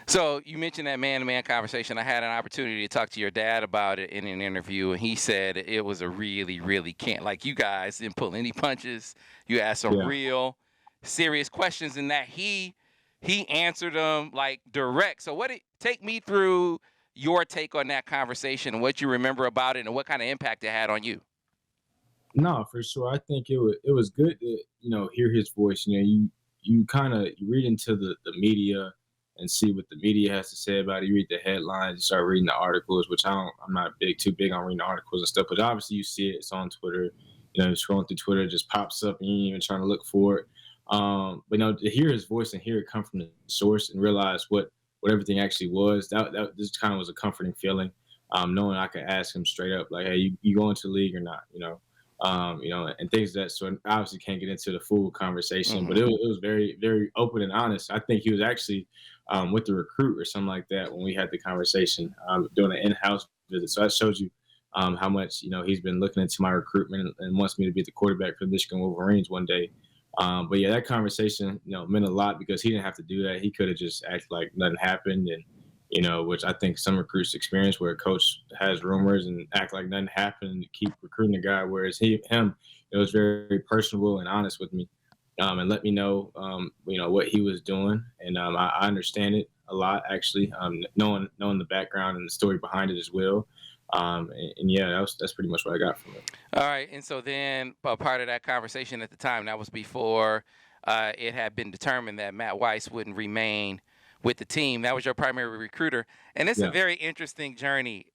So you mentioned that man-to-man conversation. I had an opportunity to talk to your dad about it in an interview, and he said it was a really, really like you guys didn't pull any punches. You asked some real serious questions, and that he answered them like direct. So take me through your take on that conversation and what you remember about it and what kind of impact it had on you. No, for sure. I think it was good to, hear his voice. You kind of read into the media and see what the media has to say about it. You read the headlines, you start reading the articles, which I'm not too big on reading articles and stuff, but obviously you see it, it's on Twitter. Scrolling through Twitter, it just pops up and you ain't even trying to look for it. But to hear his voice and hear it come from the source and realize what everything actually was, that this kind of was a comforting feeling. Knowing I could ask him straight up, like, hey, you going to the league or not? And things that sort. Obviously can't get into the full conversation, but it was very, very open and honest. I think he was actually with the recruit or something like that when we had the conversation, doing an in-house visit. So that shows you how much he's been looking into my recruitment and wants me to be the quarterback for the Michigan Wolverines one day. But yeah, that conversation meant a lot because he didn't have to do that. He could have just acted like nothing happened, and which I think some recruits experience, where a coach has rumors and act like nothing happened and keep recruiting the guy. Whereas it was very personable and honest with me, and let me know, what he was doing. And I understand it a lot, actually, knowing the background and the story behind it as well. And yeah, that's pretty much what I got from it. All right. And so then part of that conversation at the time, that was before it had been determined that Matt Weiss wouldn't remain with the team. That was your primary recruiter. And it's a very interesting journey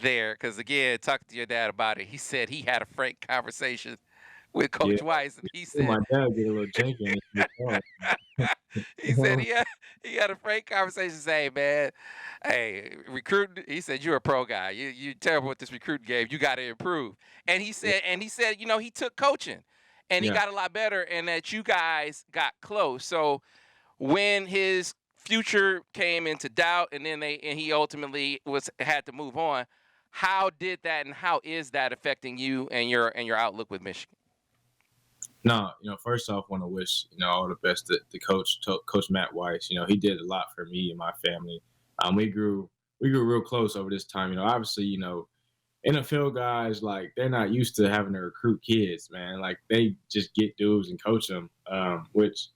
there because, again, talking to your dad about it, he said he had a frank conversation with Coach Weiss. And he said, my dad get a little janky. he said he had a frank conversation saying, man, hey, recruiting, he said, you're a pro guy. You're terrible at this recruiting game. You got to improve. And he said, he took coaching and he got a lot better and that you guys got close. So when his future came into doubt and then he ultimately had to move on, how did that and how is that affecting you and your outlook with Michigan? No, first off, want to wish, all the best to Coach Matt Weiss. He did a lot for me and my family. We grew real close over this time. Obviously, NFL guys, like, they're not used to having to recruit kids, man. Like, they just get dudes and coach them, which,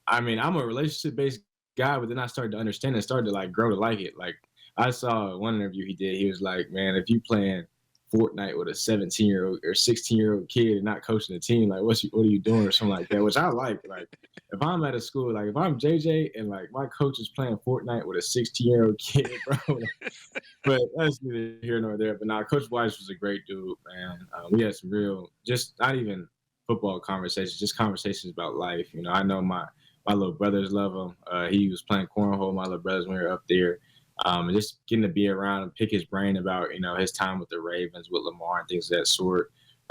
I mean, I'm a relationship-based guy, but then I started to understand and started to, like, grow to like it. Like, I saw one interview he did. He was like, man, if you playing Fortnite with a 17-year-old or 16-year-old kid and not coaching the team, like, what are you doing or something like that, which I like. Like, if I'm at a school, like, if I'm JJ and, like, my coach is playing Fortnite with a 16-year-old kid, bro. But that's neither here nor there. But now, Coach Weiss was a great dude, man. We had some real, just not even football conversations, just conversations about life. I know my little brothers love him. He was playing cornhole, my little brothers, when we were up there. And just getting to be around and pick his brain about, his time with the Ravens, with Lamar and things of that sort.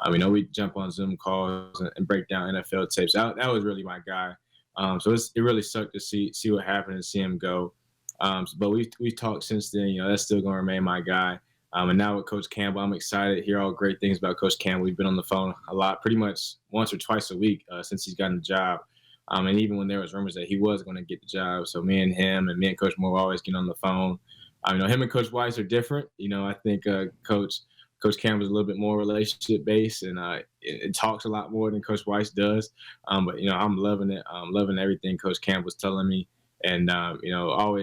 We jump on Zoom calls and break down NFL tapes. That was really my guy. So it really sucked to see what happened and see him go. But we've talked since then. That's still going to remain my guy. And now with Coach Campbell, I'm excited to hear all great things about Coach Campbell. We've been on the phone a lot, pretty much once or twice a week since he's gotten the job. And even when there was rumors that he was going to get the job, so me and Coach Moore always get on the phone. Him and Coach Weiss are different. I think Coach Campbell's a little bit more relationship based, and it talks a lot more than Coach Weiss does. But I'm loving it. I'm loving everything Coach Campbell's telling me, and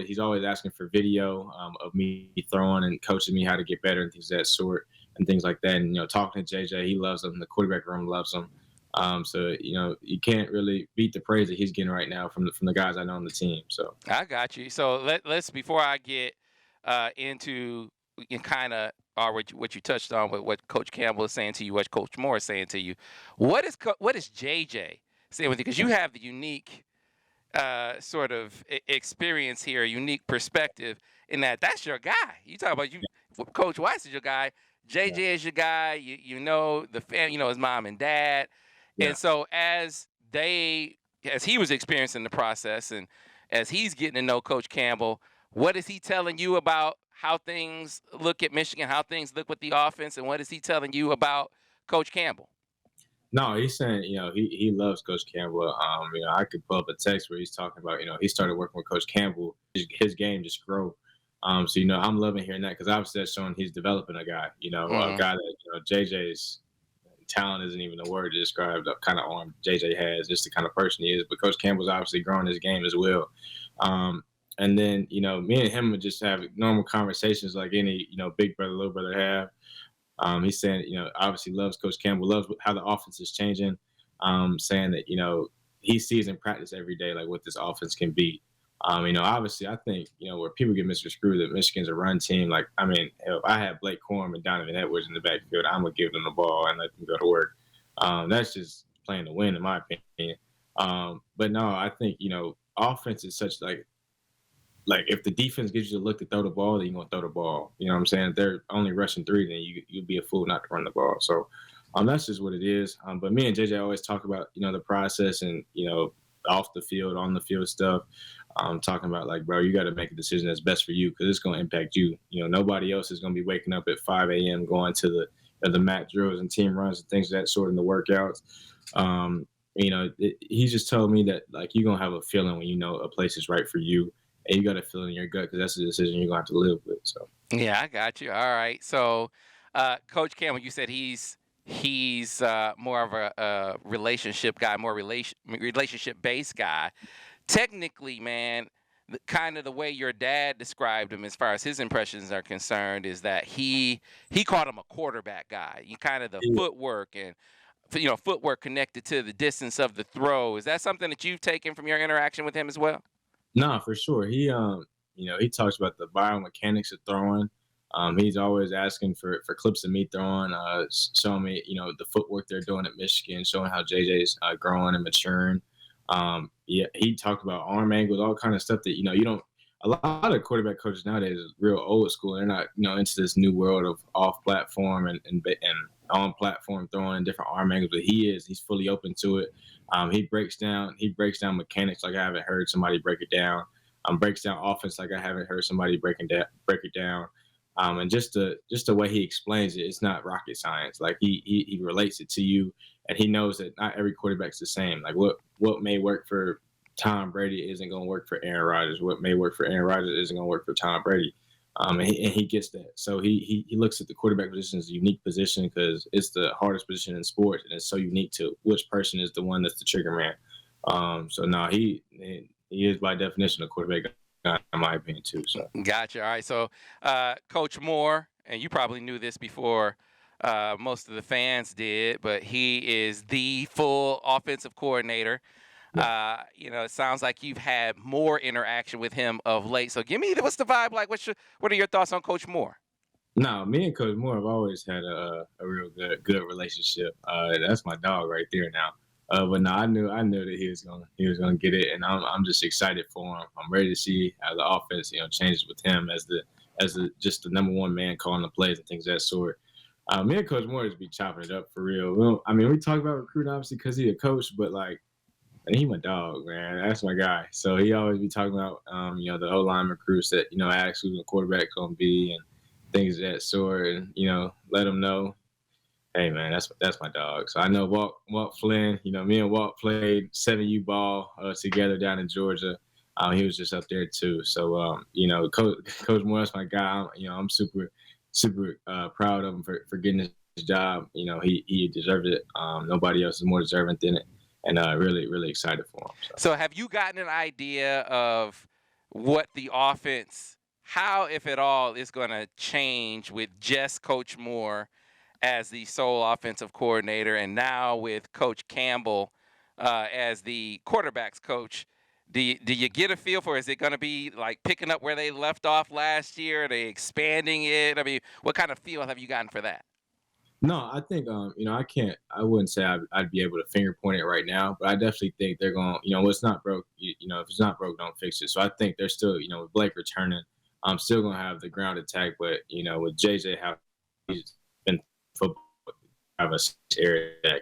he's always asking for video of me throwing and coaching me how to get better and things of that sort and things like that. And talking to JJ, he loves him. The quarterback room loves him. So you can't really beat the praise that he's getting right now from the guys I know on the team. So I got you. So let's before I get into kind of what you touched on with what Coach Campbell is saying to you, what Coach Moore is saying to you, what is JJ saying with you? Because you have the unique sort of experience here, a unique perspective in that's your guy. You talk about Coach Weiss is your guy. JJ is your guy. The family, his mom and dad. Yeah. And so as he was experiencing the process and as he's getting to know Coach Campbell, what is he telling you about how things look at Michigan, how things look with the offense, and what is he telling you about Coach Campbell? No, he's saying, he loves Coach Campbell. I could pull up a text where he's talking about, he started working with Coach Campbell. His game just grew. So, I'm loving hearing that because obviously that's showing he's developing a guy, a guy that, JJ's talent isn't even a word to describe the kind of arm JJ has, just the kind of person he is. But Coach Campbell's obviously growing his game as well. And then, me and him would just have normal conversations like any, big brother, little brother have. He's saying, obviously loves Coach Campbell, loves how the offense is changing, saying that, he sees in practice every day, like what this offense can be. Obviously I think, where people get misconstrued that Michigan's a run team, like, if I had Blake Corum and Donovan Edwards in the backfield, I'm going to give them the ball and let them go to work. That's just playing to win, in my opinion. But no, I think, offense is such like if the defense gives you the look to throw the ball, then you're going to throw the ball. You know what I'm saying? If they're only rushing 3, then you'd be a fool not to run the ball. So that's just what it is. But me and JJ always talk about, the process and, off the field, on the field stuff. Talking about like, bro, you got to make a decision that's best for you because it's going to impact you. Nobody else is going to be waking up at 5 a.m. going to the mat drills and team runs and things of that sort in the workouts. He just told me that like you're going to have a feeling when you know a place is right for you. And you got to feel it in your gut because that's a decision you're going to have to live with. So yeah, I got you. All right. So, Coach Campbell, you said he's more of a relationship guy, more relationship based guy. Technically, man, kind of the way your dad described him, as far as his impressions are concerned, is that he called him a quarterback guy. You kind of the footwork and footwork connected to the distance of the throw. Is that something that you've taken from your interaction with him as well? No, for sure. He, he talks about the biomechanics of throwing. He's always asking for clips of me throwing, showing me, the footwork they're doing at Michigan, showing how JJ's growing and maturing. He talked about arm angles, all kind of stuff that, you don't, a lot of quarterback coaches nowadays is real old school. They're not, into this new world of off platform and on platform throwing and different arm angles, but he's fully open to it. He breaks down mechanics like I haven't heard somebody break it down. Breaks down offense like I haven't heard somebody break it down. And just the way he explains it, it's not rocket science. Like he relates it to you, and he knows that not every quarterback's the same. Like what may work for Tom Brady isn't going to work for Aaron Rodgers. What may work for Aaron Rodgers isn't going to work for Tom Brady. And he gets that. So he looks at the quarterback position as a unique position because it's the hardest position in sports, and it's so unique to which person is the one that's the trigger man. So no, he is by definition a quarterback guy, in my opinion too. So gotcha. All right. So Coach Moore, and you probably knew this before most of the fans did, but he is the full offensive coordinator. Yeah. It sounds like you've had more interaction with him of late. So what's the vibe like? What are your thoughts on Coach Moore? No, me and Coach Moore have always had a real good relationship. That's my dog right there now. But no, I knew that he was gonna get it, and I'm just excited for him. I'm ready to see how the offense, changes with him as the just the number one man calling the plays and things of that sort. Me and Coach Moore just be chopping it up for real. We talk about recruiting obviously because he's a coach, but like. And he my dog, man. That's my guy. So he always be talking about, the O-line recruits that, ask who the quarterback going to be and things of that sort. And, let them know, hey, man, that's my dog. So I know Walt Flynn, me and Walt played 7U ball together down in Georgia. He was just up there too. So, Coach Moore, that's my guy. I'm super, super proud of him for getting his job. He deserved it. Nobody else is more deserving than it. And really, really excited for him. So have you gotten an idea of what the offense, how, if at all, is going to change with just Coach Moore as the sole offensive coordinator and now with Coach Campbell as the quarterback's coach? Do you get a feel for, is it going to be like picking up where they left off last year? Are they expanding it? What kind of feel have you gotten for that? No, I think, I wouldn't say I'd be able to finger point it right now, but I definitely think they're going, what's not broke, if it's not broke, don't fix it. So I think they're still, with Blake returning, I'm still going to have the ground attack, but, with JJ, how he's been football, have a area attack.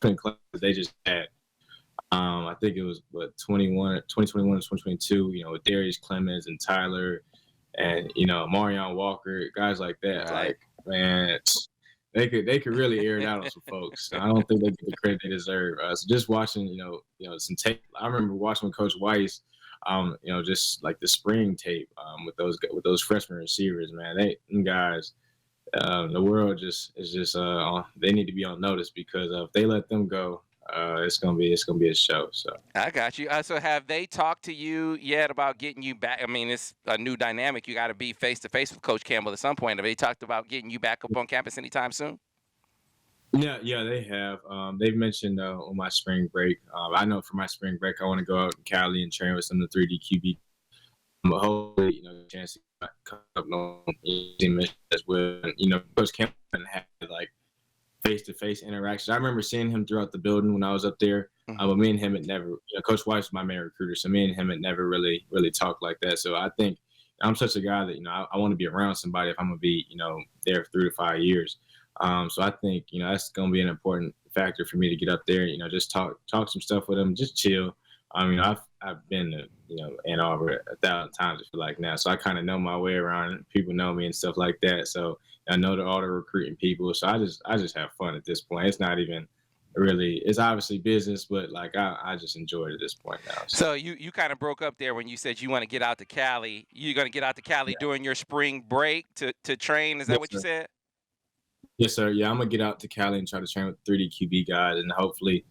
The class they just had, I think it was, 2021 to 2022, with Darius Clemens and Tyler and, Marion Walker, guys like that. Right. Like, man, They could really air it out on some folks. I don't think they get the credit they deserve. So just watching, some tape. I remember watching with Coach Weiss, just like the spring tape with those freshman receivers, man. Them guys, the world they need to be on notice because if they let them go, it's gonna be a show. So I got you. So have they talked to you yet about getting you back? I mean, it's a new dynamic. You got to be face to face with Coach Campbell at some point. Have they talked about getting you back up on campus anytime soon? Yeah, they have. They've mentioned on my spring break. I know for my spring break, I want to go out in Cali and train with some of the 3D QB. But hopefully, a chance to come up on as well. And, Coach Campbell had like face-to-face interaction. I remember seeing him throughout the building when I was up there, but me and him had never. Coach Weiss was my main recruiter, so me and him had never really talked like that. So I think I'm such a guy that I want to be around somebody if I'm gonna be there for 3 to 5 years. So I think that's gonna be an important factor for me to get up there. Just talk some stuff with him, just chill. I mean, I've been to Ann Arbor 1,000 times, I feel like now, so I kind of know my way around. People know me and stuff like that, so I know all the recruiting people. So I just have fun at this point. It's not even really. It's obviously business, but like I just enjoy it at this point now. So you kind of broke up there when you said you want to get out to Cali. You're gonna get out to Cali during your spring break to train. Is that what you said? Yes, sir. Yeah, I'm gonna get out to Cali and try to train with 3D QB guys, and hopefully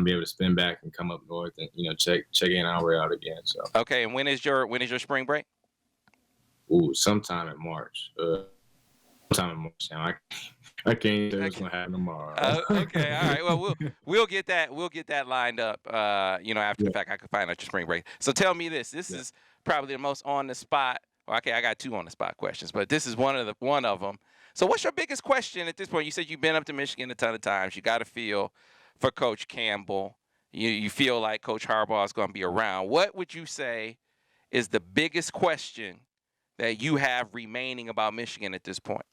be able to spin back and come up north and check in our way out again. So okay, and when is your spring break? Sometime in March. Sometime in March. Now I can't say what's gonna happen tomorrow. Okay, all right. Well, we'll get that lined up. After the fact, I can find out your spring break. So tell me this. This is probably the most on the spot. Okay, I got 2 on the spot questions, but this is one of them. So what's your biggest question at this point? You said you've been up to Michigan a ton of times. You got a feel for Coach Campbell. You feel like Coach Harbaugh is going to be around. What would you say is the biggest question that you have remaining about Michigan at this point?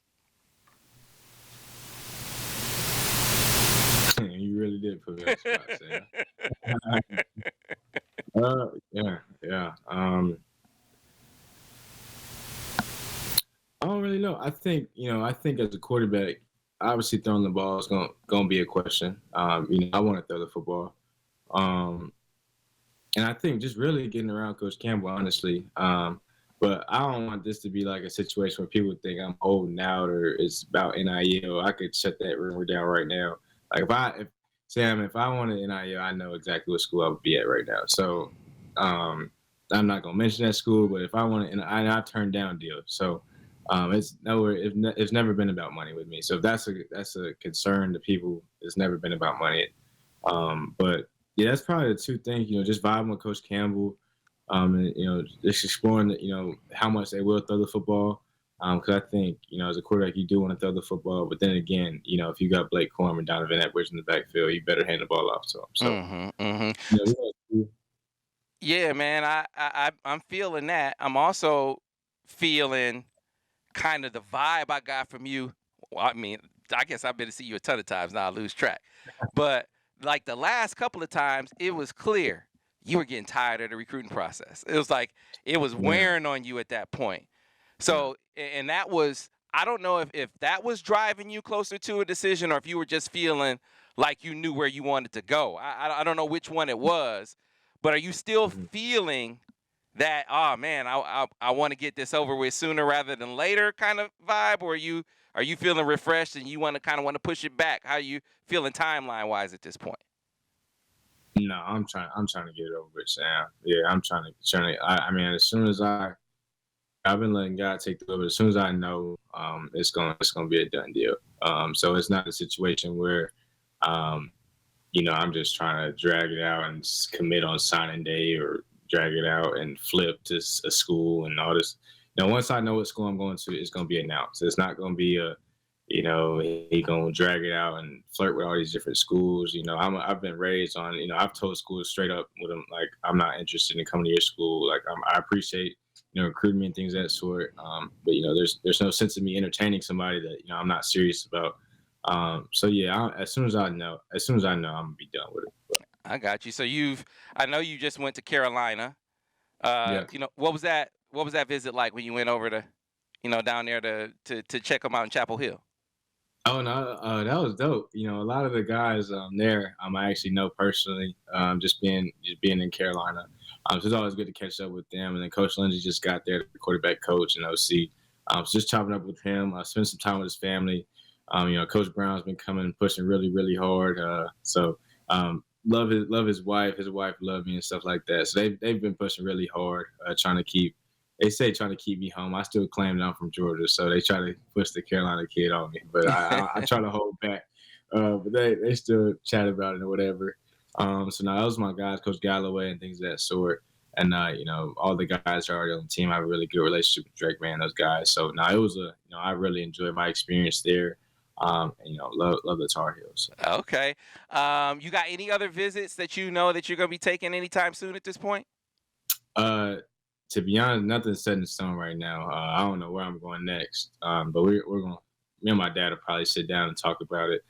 You really did put me on the spot, Sam. Yeah. I don't really know. I think as a quarterback, obviously throwing the ball is gonna be a question. I want to throw the football. And I think just really getting around Coach Campbell, honestly. But I don't want this to be like a situation where people think I'm holding out or it's about NIL. I could shut that rumor down right now. Like if I wanted NIL, I know exactly what school I would be at right now. So I'm not gonna mention that school, but if I wanted, I turned down deals. So it's never been about money with me. So if that's a concern to people, it's never been about money. But yeah, that's probably the 2 things. Just vibing with Coach Campbell, and just exploring how much they will throw the football. Because I think as a quarterback, you do want to throw the football, but then again, if you got Blake Corum and Donovan Edwards in the backfield, you better hand the ball off to them. So. Yeah, man, I'm feeling that. I'm also feeling kind of the vibe I got from you. Well, I mean, I guess I've been to see you a ton of times now. I lose track, but like the last couple of times, it was clear you were getting tired of the recruiting process. It was like it was wearing on you at that point. So, and that was, I don't know if that was driving you closer to a decision or if you were just feeling like you knew where you wanted to go. I don't know which one it was, but are you still feeling that, oh man, I want to get this over with sooner rather than later kind of vibe? Or are you feeling refreshed and you want to push it back? How are you feeling timeline wise at this point? No, I'm trying to get it over it, Sam. Yeah, I'm trying to. I mean, as soon as I've been letting God take the over. As soon as I know, it's gonna be a done deal. So it's not a situation where, I'm just trying to drag it out and commit on signing day or drag it out and flip to a school and all this. Once I know what school I'm going to, it's gonna be announced. It's not gonna be he gonna drag it out and flirt with all these different schools. I've been raised on. I've told schools straight up with them like I'm not interested in coming to your school. Like I appreciate. Recruitment and things of that sort. But there's no sense of me entertaining somebody that I'm not serious about. So yeah, as soon as I know, I'm gonna be done with it. But. I got you. So I know you just went to Carolina. Yeah. What was that visit like when you went over to, down there to check them out in Chapel Hill? Oh no, that was dope. You know, a lot of the guys there, I actually know personally. Just being in Carolina, so it's always good to catch up with them. And then Coach Lindsey just got there, the quarterback coach and OC. So just chopping up with him. I spent some time with his family. You know, Coach Brown's been coming and pushing really, really hard. So love his wife. His wife loved me and stuff like that. So they've been pushing really hard, trying to keep. They say trying to keep me home. I still claim that I'm from Georgia, so they try to push the Carolina kid on me. But I try to hold back. But they still chat about it or whatever. So now those are my guys, Coach Galloway and things of that sort. And you know, all the guys are already on the team. I have a really good relationship with Drake, man, those guys. So now it was I really enjoyed my experience there. And, you know, love the Tar Heels. Okay. You got any other visits that you know that you're gonna be taking anytime soon at this point? To be honest, nothing's set in stone right now. I don't know where I'm going next. But we're going. Me and my dad will probably sit down and talk about it.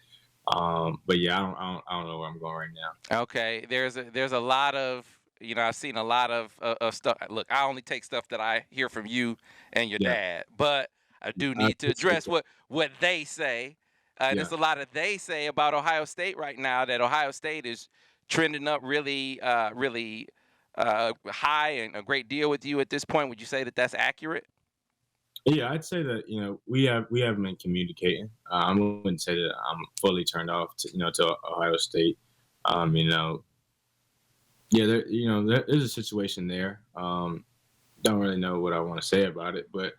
But yeah, I don't know where I'm going right now. Okay. There's a lot of, you know, I've seen a lot of stuff. Look, I only take stuff that I hear from you and your dad, but I do need to address what they say. There's a lot of they say about Ohio State right now, that Ohio State is trending up really high and a great deal with you at this point. Would you say that that's accurate? Yeah, I'd say that, you know, we haven't been communicating. I wouldn't say that I'm fully turned off to Ohio State. You know, yeah, there's a situation there. Don't really know what I want to say about it, but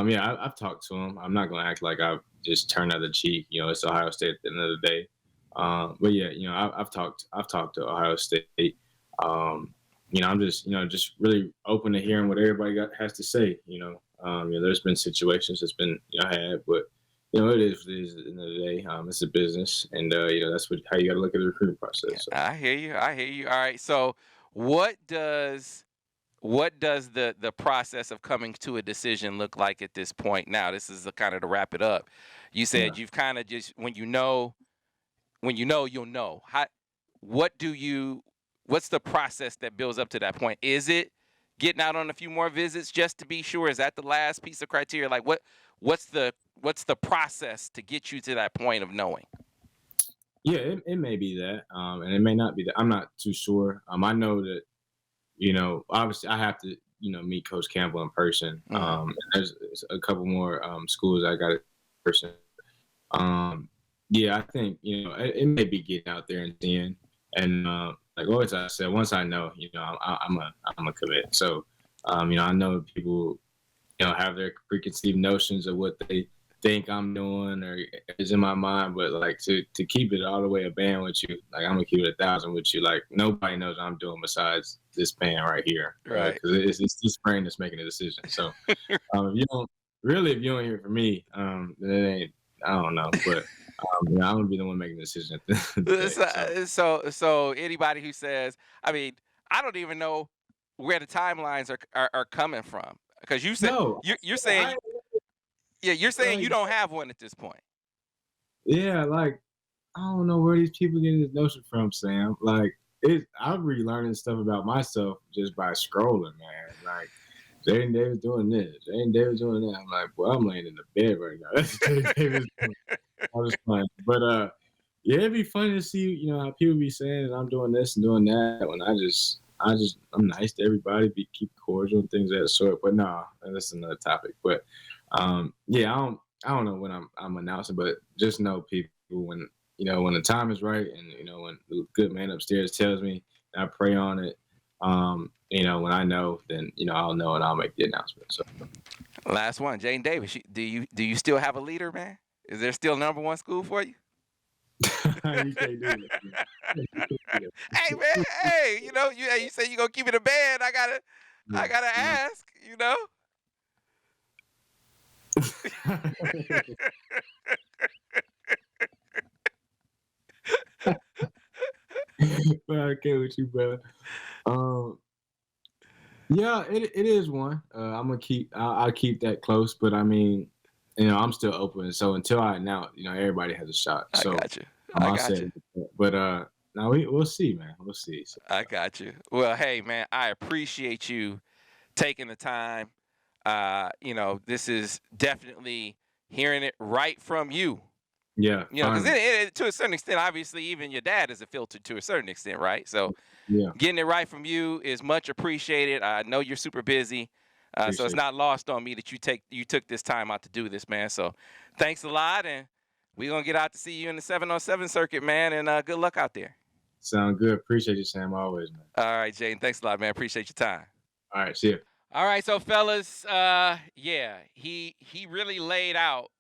yeah, I've talked to him. I'm not gonna act like I've just turned the other cheek. You know, it's Ohio State at the end of the day. But yeah, you know, I've talked to Ohio State. You know, I'm just really open to hearing what everybody has to say. You know, there's been situations that's been had, but you know, it is what it is at the end of the day. It's a business, and you know, that's how you got to look at the recruiting process. So. I hear you. All right. So, what does the process of coming to a decision look like at this point? Now, this is kind of to wrap it up. You said you've kind of just when you know, you'll know. What's the process that builds up to that point? Is it getting out on a few more visits just to be sure? Is that the last piece of criteria? Like what's the process to get you to that point of knowing? Yeah, it may be that, and it may not be that. I'm not too sure. I know that, you know, obviously I have to, you know, meet Coach Campbell in person. And there's a couple more schools I got in person. Yeah, I think, you know, it may be getting out there and seeing, and like always I said, once I know, you know, I'm a commit. So, you know, I know people, you know, have their preconceived notions of what they think I'm doing or is in my mind, but like to keep it all the way a band with you, like I'm gonna keep it 1,000 with you. Like nobody knows what I'm doing besides this band right here, right? Because it's this brain that's making the decision. So, if you don't hear from me, then it ain't. I don't know, but. I'm gonna be the one making the decision. So anybody who says, I mean, I don't even know where the timelines are coming from, because you said you're saying you're saying you don't have one at this point. Yeah, like I don't know where these people getting this notion from, Sam. Like I'm relearning stuff about myself just by scrolling, man. Like Jadyn Davis doing this, Jadyn Davis doing that. I'm like, well, I'm laying in the bed right now. That's Jadyn Davis doing. I was playing, but yeah, it'd be funny to see, you know, how people be saying that I'm doing this and doing that when I'm nice to everybody, keep cordial and things of that sort. But no, that's another topic. But yeah, I don't know when I'm announcing, but just know people when the time is right, and you know when the good man upstairs tells me, and I pray on it. You know, when I know, then you know I'll know and I'll make the announcement. So last one, Jadyn Davis. Do you still have a leader, man? Is there still #1 school for you? You can't do it. Hey man, hey, you know, you say you gonna keep it a band. I gotta ask, you know. Well, I get with you, brother. Yeah, it is one. I'll keep that close, but I mean, you know, I'm still open. So until I announce, you know, everybody has a shot. So I got you. But now we'll see, man. We'll see. So, I got you. Well, hey, man, I appreciate you taking the time. You know, this is definitely hearing it right from you. Yeah. You know, because to a certain extent, obviously, even your dad is a filter to a certain extent, right? So Yeah. getting it right from you is much appreciated. I know you're super busy, so it's not lost on me that you took this time out to do this, man. So thanks a lot, and we're gonna get out to see you in the 7-on-7 circuit, man, and good luck out there. Sound good. Appreciate you, Sam, always, man. All right, Jadyn, thanks a lot, man. Appreciate your time. All right, see ya. All right, so fellas, yeah, he really laid out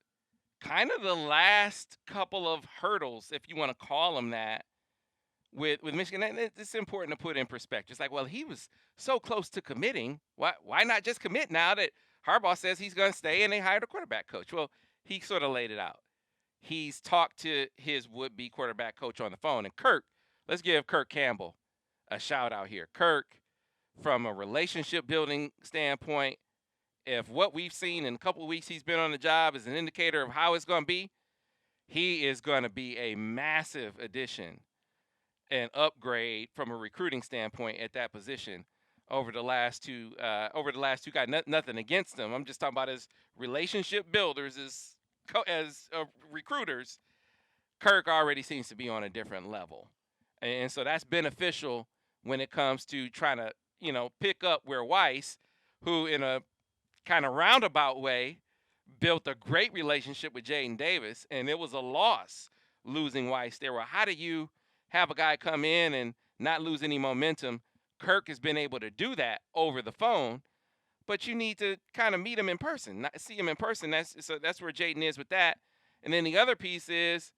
kind of the last couple of hurdles, if you want to call them that, with Michigan. And it's important to put in perspective. It's like, well, he was so close to committing. Why not just commit now that Harbaugh says he's going to stay and they hired a quarterback coach? Well, he sort of laid it out. He's talked to his would-be quarterback coach on the phone. And Kirk, let's give Kirk Campbell a shout out here. Kirk, from a relationship building standpoint, if what we've seen in a couple of weeks he's been on the job is an indicator of how it's going to be, he is going to be a massive addition and upgrade from a recruiting standpoint at that position over the last two guys. Nothing against them. I'm just talking about as relationship builders, as recruiters. Kirk already seems to be on a different level, and so that's beneficial when it comes to trying to pick up where Weiss, who in a kind of roundabout way built a great relationship with Jadyn Davis, and it was a loss losing Weiss there. Well, how do you have a guy come in and not lose any momentum? Kirk has been able to do that over the phone, but you need to kind of meet him in person, see him in person. That's where Jadyn is with that. And then the other piece is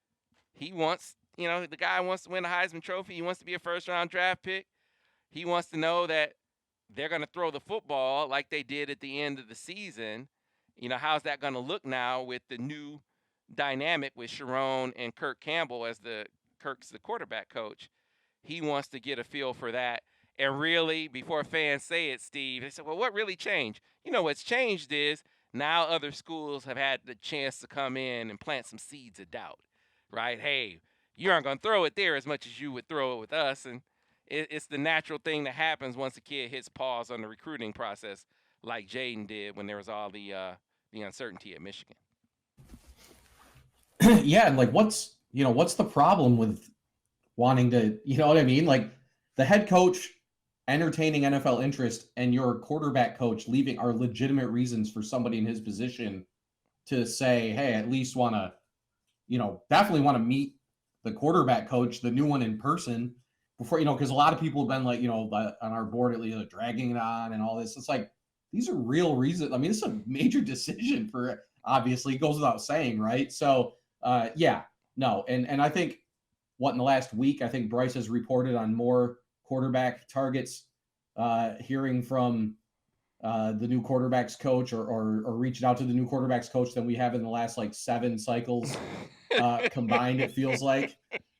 he wants, the guy wants to win a Heisman Trophy. He wants to be a first-round draft pick. He wants to know that they're going to throw the football like they did at the end of the season. How's that going to look now with the new dynamic with Sharon and Kirk Campbell as Kirk's the quarterback coach? He wants to get a feel for that. And really, before fans say it, Steve, they say, well, what really changed? What's changed is now other schools have had the chance to come in and plant some seeds of doubt, right? Hey, you aren't going to throw it there as much as you would throw it with us. And it's the natural thing that happens once a kid hits pause on the recruiting process, like Jadyn did when there was all the uncertainty at Michigan. Yeah, and what's the problem with wanting to, you know what I mean? Like the head coach entertaining NFL interest and your quarterback coach leaving are legitimate reasons for somebody in his position to say, hey, at least want to, definitely want to meet the quarterback coach, the new one in person before, because a lot of people have been like, on our board at least dragging it on and all this. It's like, these are real reasons. I mean, it's a major decision for, obviously, it goes without saying, right? So, no. And I think in the last week, I think Brice has reported on more quarterback targets, hearing from the new quarterback's coach or reaching out to the new quarterback's coach than we have in the last 7 cycles combined, it feels like.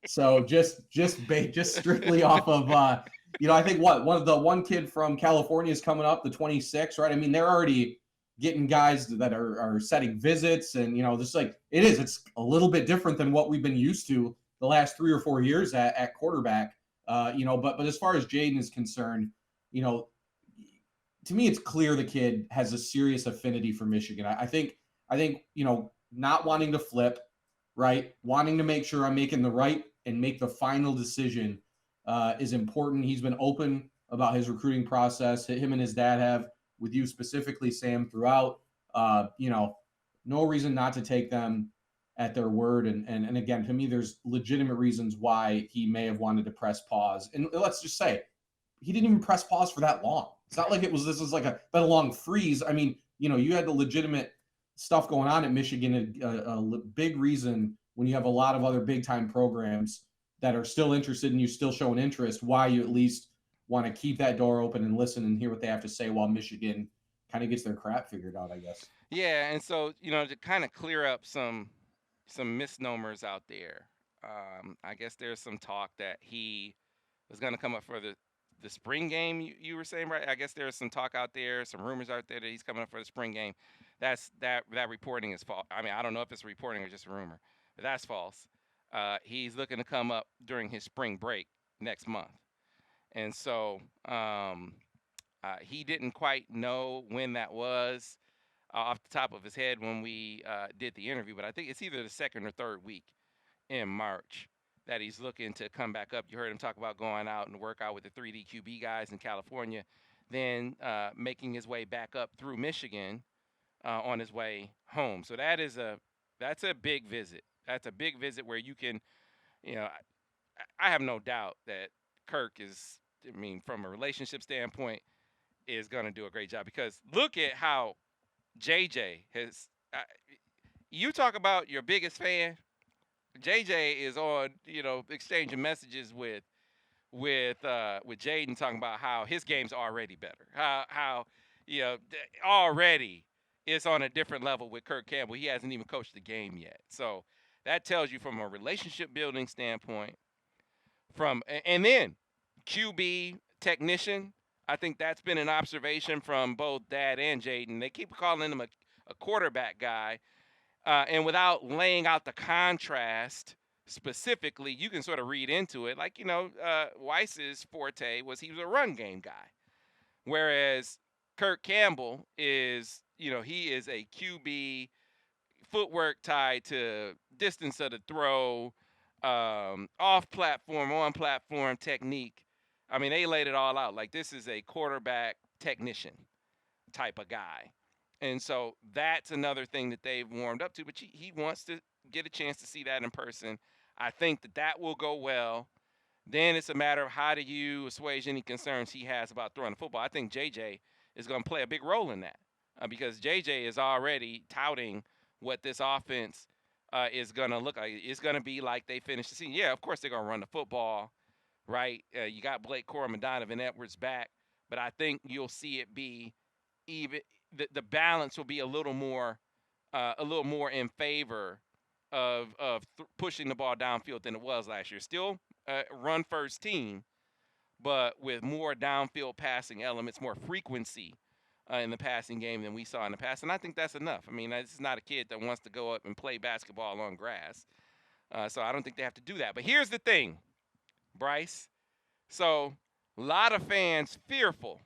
So just strictly off of, I think one kid from California is coming up, the 26, right? I mean, they're already getting guys that are setting visits and, it's a little bit different than what we've been used to the last 3 or 4 years at quarterback, but as far as Jadyn is concerned, to me, it's clear the kid has a serious affinity for Michigan. I think, not wanting to flip, right? Wanting to make sure I'm making the right and make the final decision is important. He's been open about his recruiting process. Him and his dad have, with you specifically, Sam, throughout. No reason not to take them at their word. And again, to me, there's legitimate reasons why he may have wanted to press pause. And let's just say, he didn't even press pause for that long. It's not like this was like been a long freeze. I mean, you had the legitimate stuff going on at Michigan. A big reason when you have a lot of other big time programs that are still interested in you, still showing interest, why you at least want to keep that door open and listen and hear what they have to say while Michigan kind of gets their crap figured out, I guess. Yeah, and so to kind of clear up some misnomers out there, I guess there's some talk that he was going to come up for the spring game. You were saying, right? I guess there's some talk out there, some rumors out there that he's coming up for the spring game. That reporting is false. I mean, I don't know if it's reporting or just a rumor, but that's false. He's looking to come up during his spring break next month, and so he didn't quite know when that was. off the top of his head when we did the interview, but I think it's either the second or third week in March that he's looking to come back up. You heard him talk about going out and work out with the 3D QB guys in California, then making his way back up through Michigan on his way home. So that's a big visit. That's a big visit where you can, I have no doubt that Kirk is, from a relationship standpoint, is going to do a great job, because look at how JJ has. You talk about your biggest fan. JJ is on, exchanging messages with Jadyn, talking about how his game's already better. How already it's on a different level with Kirk Campbell. He hasn't even coached the game yet. So that tells you from a relationship building standpoint. And then QB technician. I think that's been an observation from both Dad and Jadyn. They keep calling him a quarterback guy. And without laying out the contrast specifically, you can sort of read into it. Like, Weiss's forte was he was a run game guy. Whereas Kirk Campbell is, he is a QB, footwork tied to distance of the throw, off-platform, on-platform technique. They laid it all out. Like, this is a quarterback technician type of guy. And so that's another thing that they've warmed up to. But he wants to get a chance to see that in person. I think that will go well. Then it's a matter of how do you assuage any concerns he has about throwing the football. I think JJ is going to play a big role in that because JJ is already touting what this offense is going to look like. It's going to be like they finished the season. Yeah, of course they're going to run the football, right? You got Blake Corum and Donovan Edwards back. But I think you'll see it be even – the balance will be a little more in favor of pushing the ball downfield than it was last year. Still run first team, but with more downfield passing elements, more frequency in the passing game than we saw in the past. And I think that's enough. This is not a kid that wants to go up and play basketball on grass. So I don't think they have to do that. But here's the thing, Brice. So a lot of fans fearful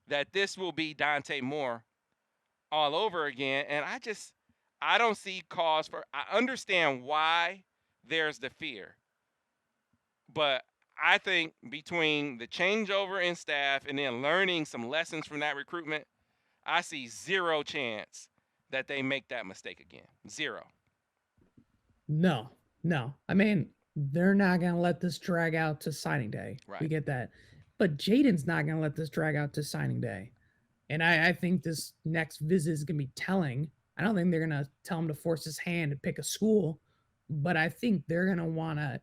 that this will be Dante Moore all over again, and I don't see cause for. I understand why there's the fear, but I think between the changeover in staff and then learning some lessons from that recruitment, I see zero chance that they make that mistake again. Zero. No. They're not gonna let this drag out to signing day. Right. We get that, but Jadyn's not gonna let this drag out to signing day. And I think this next visit is going to be telling. I don't think they're going to tell him to force his hand to pick a school, but I think they're going to want to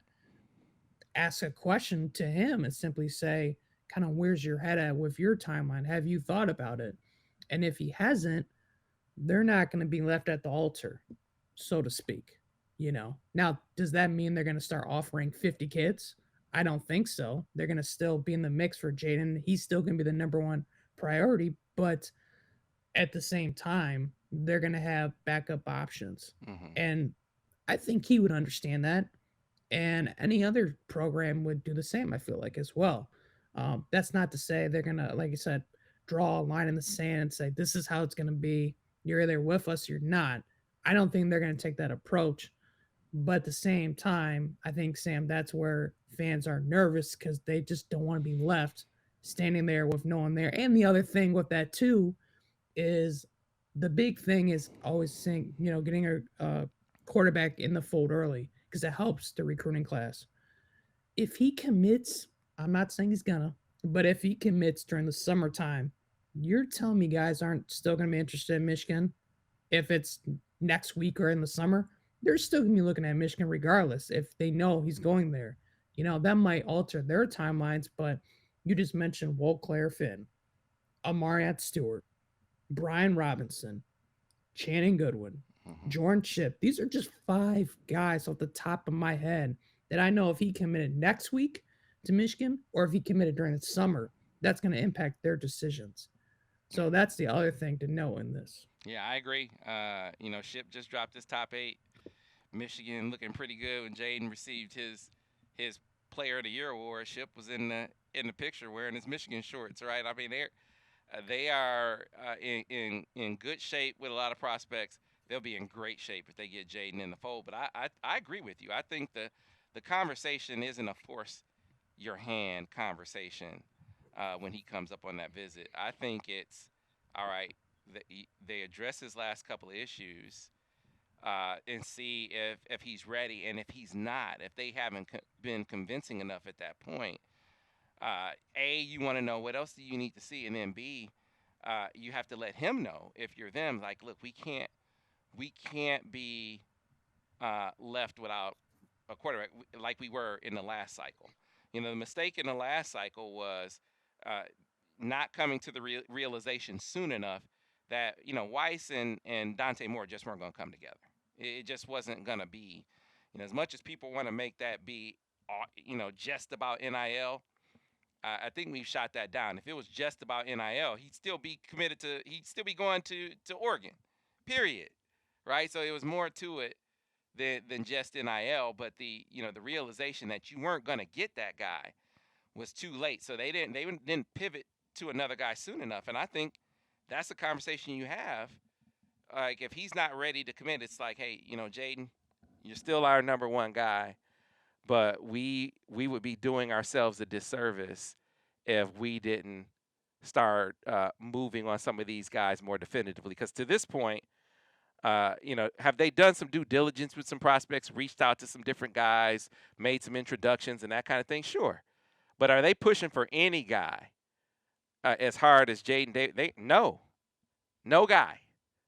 ask a question to him and simply say, kind of, where's your head at with your timeline? Have you thought about it? And if he hasn't, they're not going to be left at the altar, so to speak. Now, does that mean they're going to start offering 50 kids? I don't think so. They're going to still be in the mix for Jadyn. He's still going to be the number one priority, but at the same time, they're going to have backup options. Mm-hmm. And I think he would understand that. And any other program would do the same, I feel like, as well. That's not to say they're going to, like you said, draw a line in the sand and say, this is how it's going to be. You're either with us or you're not. I don't think they're going to take that approach. But at the same time, I think, Sam, that's where fans are nervous because they just don't want to be left standing there with no one there. And the other thing with that too is the big thing is always saying, getting a quarterback in the fold early because it helps the recruiting class. If he commits, I'm not saying he's gonna, but if he commits during the summertime, you're telling me guys aren't still going to be interested in Michigan if it's next week or in the summer? They're still going to be looking at Michigan regardless if they know he's going there. That might alter their timelines, but you just mentioned Walt Finn, Amariat Stewart, Brian Robinson, Channing Goodwin, Jordan Chip. These are just 5 guys off the top of my head that I know if he committed next week to Michigan or if he committed during the summer, that's going to impact their decisions. So that's the other thing to know in this. Yeah, I agree. Ship just dropped his top 8. Michigan looking pretty good when Jadyn received his Player of the Year award. Ship was in the picture wearing his Michigan shorts, right? They are in good shape with a lot of prospects. They'll be in great shape if they get Jadyn in the fold. But I agree with you. I think the conversation isn't a force your hand conversation when he comes up on that visit. I think it's all right. They address his last couple of issues and see if he's ready, and if he's not, if they haven't been convincing enough at that point. You want to know what else do you need to see, and then B, you have to let him know if you're them. Like, look, we can't be left without a quarterback like we were in the last cycle. The mistake in the last cycle was uh, not coming to the realization soon enough that Weiss and Dante Moore just weren't going to come together. It just wasn't going to be. As much as people want to make that be, just about NIL. I think we've shot that down. If it was just about NIL, he'd still be committed to. He'd still be going to Oregon, period. Right. So it was more to it than just NIL. But the realization that you weren't going to get that guy was too late. So they didn't pivot to another guy soon enough. And I think that's a conversation you have. Like, if he's not ready to commit, it's like, hey, Jadyn, you're still our number one guy. But we would be doing ourselves a disservice if we didn't start moving on some of these guys more definitively. Because to this point, have they done some due diligence with some prospects, reached out to some different guys, made some introductions and that kind of thing? Sure. But are they pushing for any guy as hard as Jadyn Davis? No guy.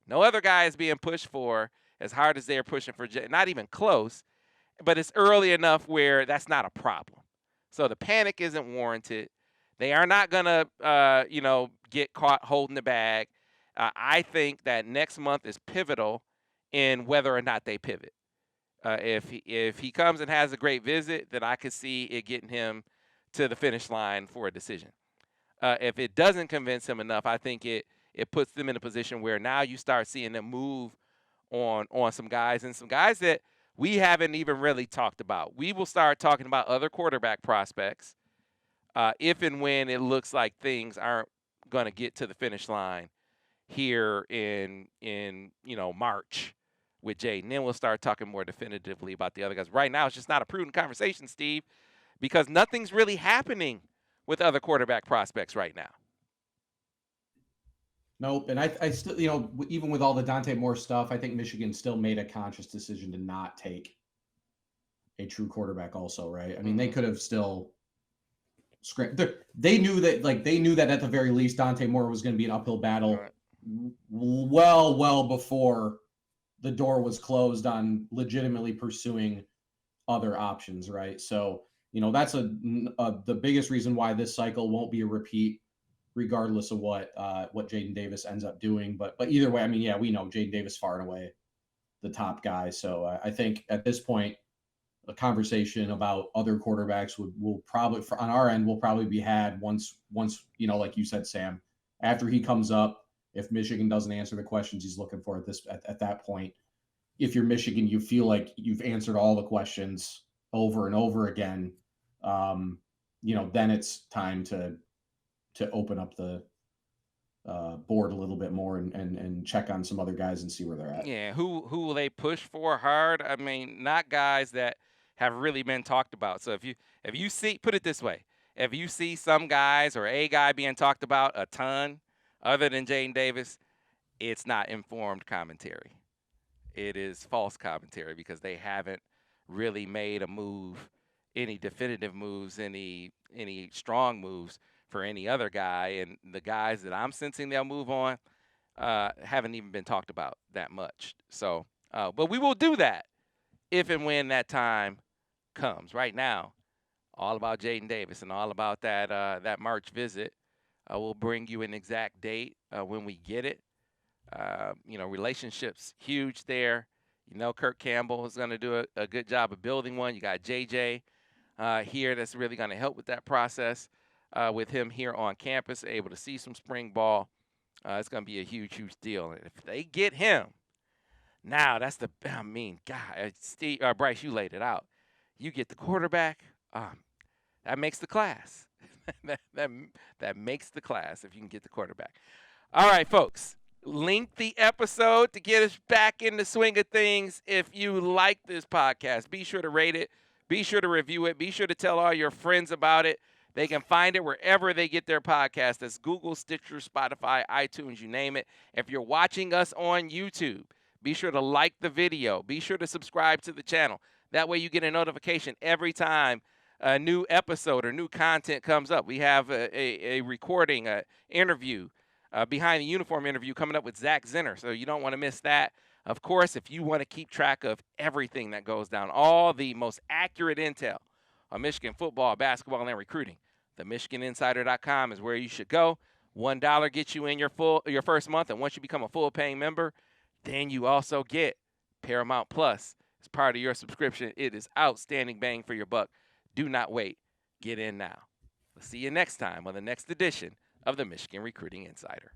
No other guy is being pushed for as hard as they're pushing for Jadyn. Not even close. But it's early enough where that's not a problem. So the panic isn't warranted. They are not going to, get caught holding the bag. I think that next month is pivotal in whether or not they pivot. If he comes and has a great visit, then I could see it getting him to the finish line for a decision. If it doesn't convince him enough, I think it puts them in a position where now you start seeing them move on some guys, and some guys that we haven't even really talked about. We will start talking about other quarterback prospects if and when it looks like things aren't going to get to the finish line here in March with Jadyn. Then we'll start talking more definitively about the other guys. Right now, it's just not a prudent conversation, Steve, because nothing's really happening with other quarterback prospects right now. Nope. And I still, even with all the Dante Moore stuff, I think Michigan still made a conscious decision to not take a true quarterback also, right? I mean, they could have still they knew that at the very least Dante Moore was going to be an uphill battle well before the door was closed on legitimately pursuing other options, right? So, that's the biggest reason why this cycle won't be a repeat, regardless of what Jadyn Davis ends up doing. But either way, I mean, yeah, we know Jadyn Davis far and away the top guy. So I think at this point, a conversation about other quarterbacks will probably, on our end, will probably be had once like you said, Sam, after he comes up. If Michigan doesn't answer the questions he's looking for at that point, if you're Michigan, you feel like you've answered all the questions over and over again, then it's time to open up the board a little bit more and check on some other guys and see where they're at. Yeah, who will they push for hard? I mean, not guys that have really been talked about. So if you see, put it this way, if you see some guys or a guy being talked about a ton other than Jadyn Davis, it's not informed commentary. It is false commentary because they haven't really made a move, any definitive moves, any strong moves for any other guy. And the guys that I'm sensing they'll move on haven't even been talked about that much. So, but we will do that if and when that time comes. Right now, all about Jadyn Davis and all about that March visit. We'll bring you an exact date when we get it. Relationships huge there. Kirk Campbell is going to do a good job of building one. You got JJ here that's really going to help with that process with him here on campus, able to see some spring ball. It's going to be a huge, huge deal. And if they get him, now that's God, Steve, Brice, you laid it out. You get the quarterback, that makes the class. that makes the class if you can get the quarterback. All right, folks. Lengthy episode to get us back in the swing of things. If you like this podcast, be sure to rate it. Be sure to review it. Be sure to tell all your friends about it. They can find it wherever they get their podcast. That's Google, Stitcher, Spotify, iTunes, you name it. If you're watching us on YouTube, be sure to like the video. Be sure to subscribe to the channel. That way you get a notification every time a new episode or new content comes up. We have a recording, an interview, behind the uniform interview coming up with Zach Zinner, so you don't want to miss that. Of course, if you want to keep track of everything that goes down, all the most accurate intel on Michigan football, basketball, and recruiting, theMichiganInsider.com is where you should go. $1 gets you in your first month, and once you become a full-paying member, then you also get Paramount Plus as part of your subscription. It is outstanding bang for your buck. Do not wait. Get in now. We'll see you next time on the next edition of the Michigan Recruiting Insider.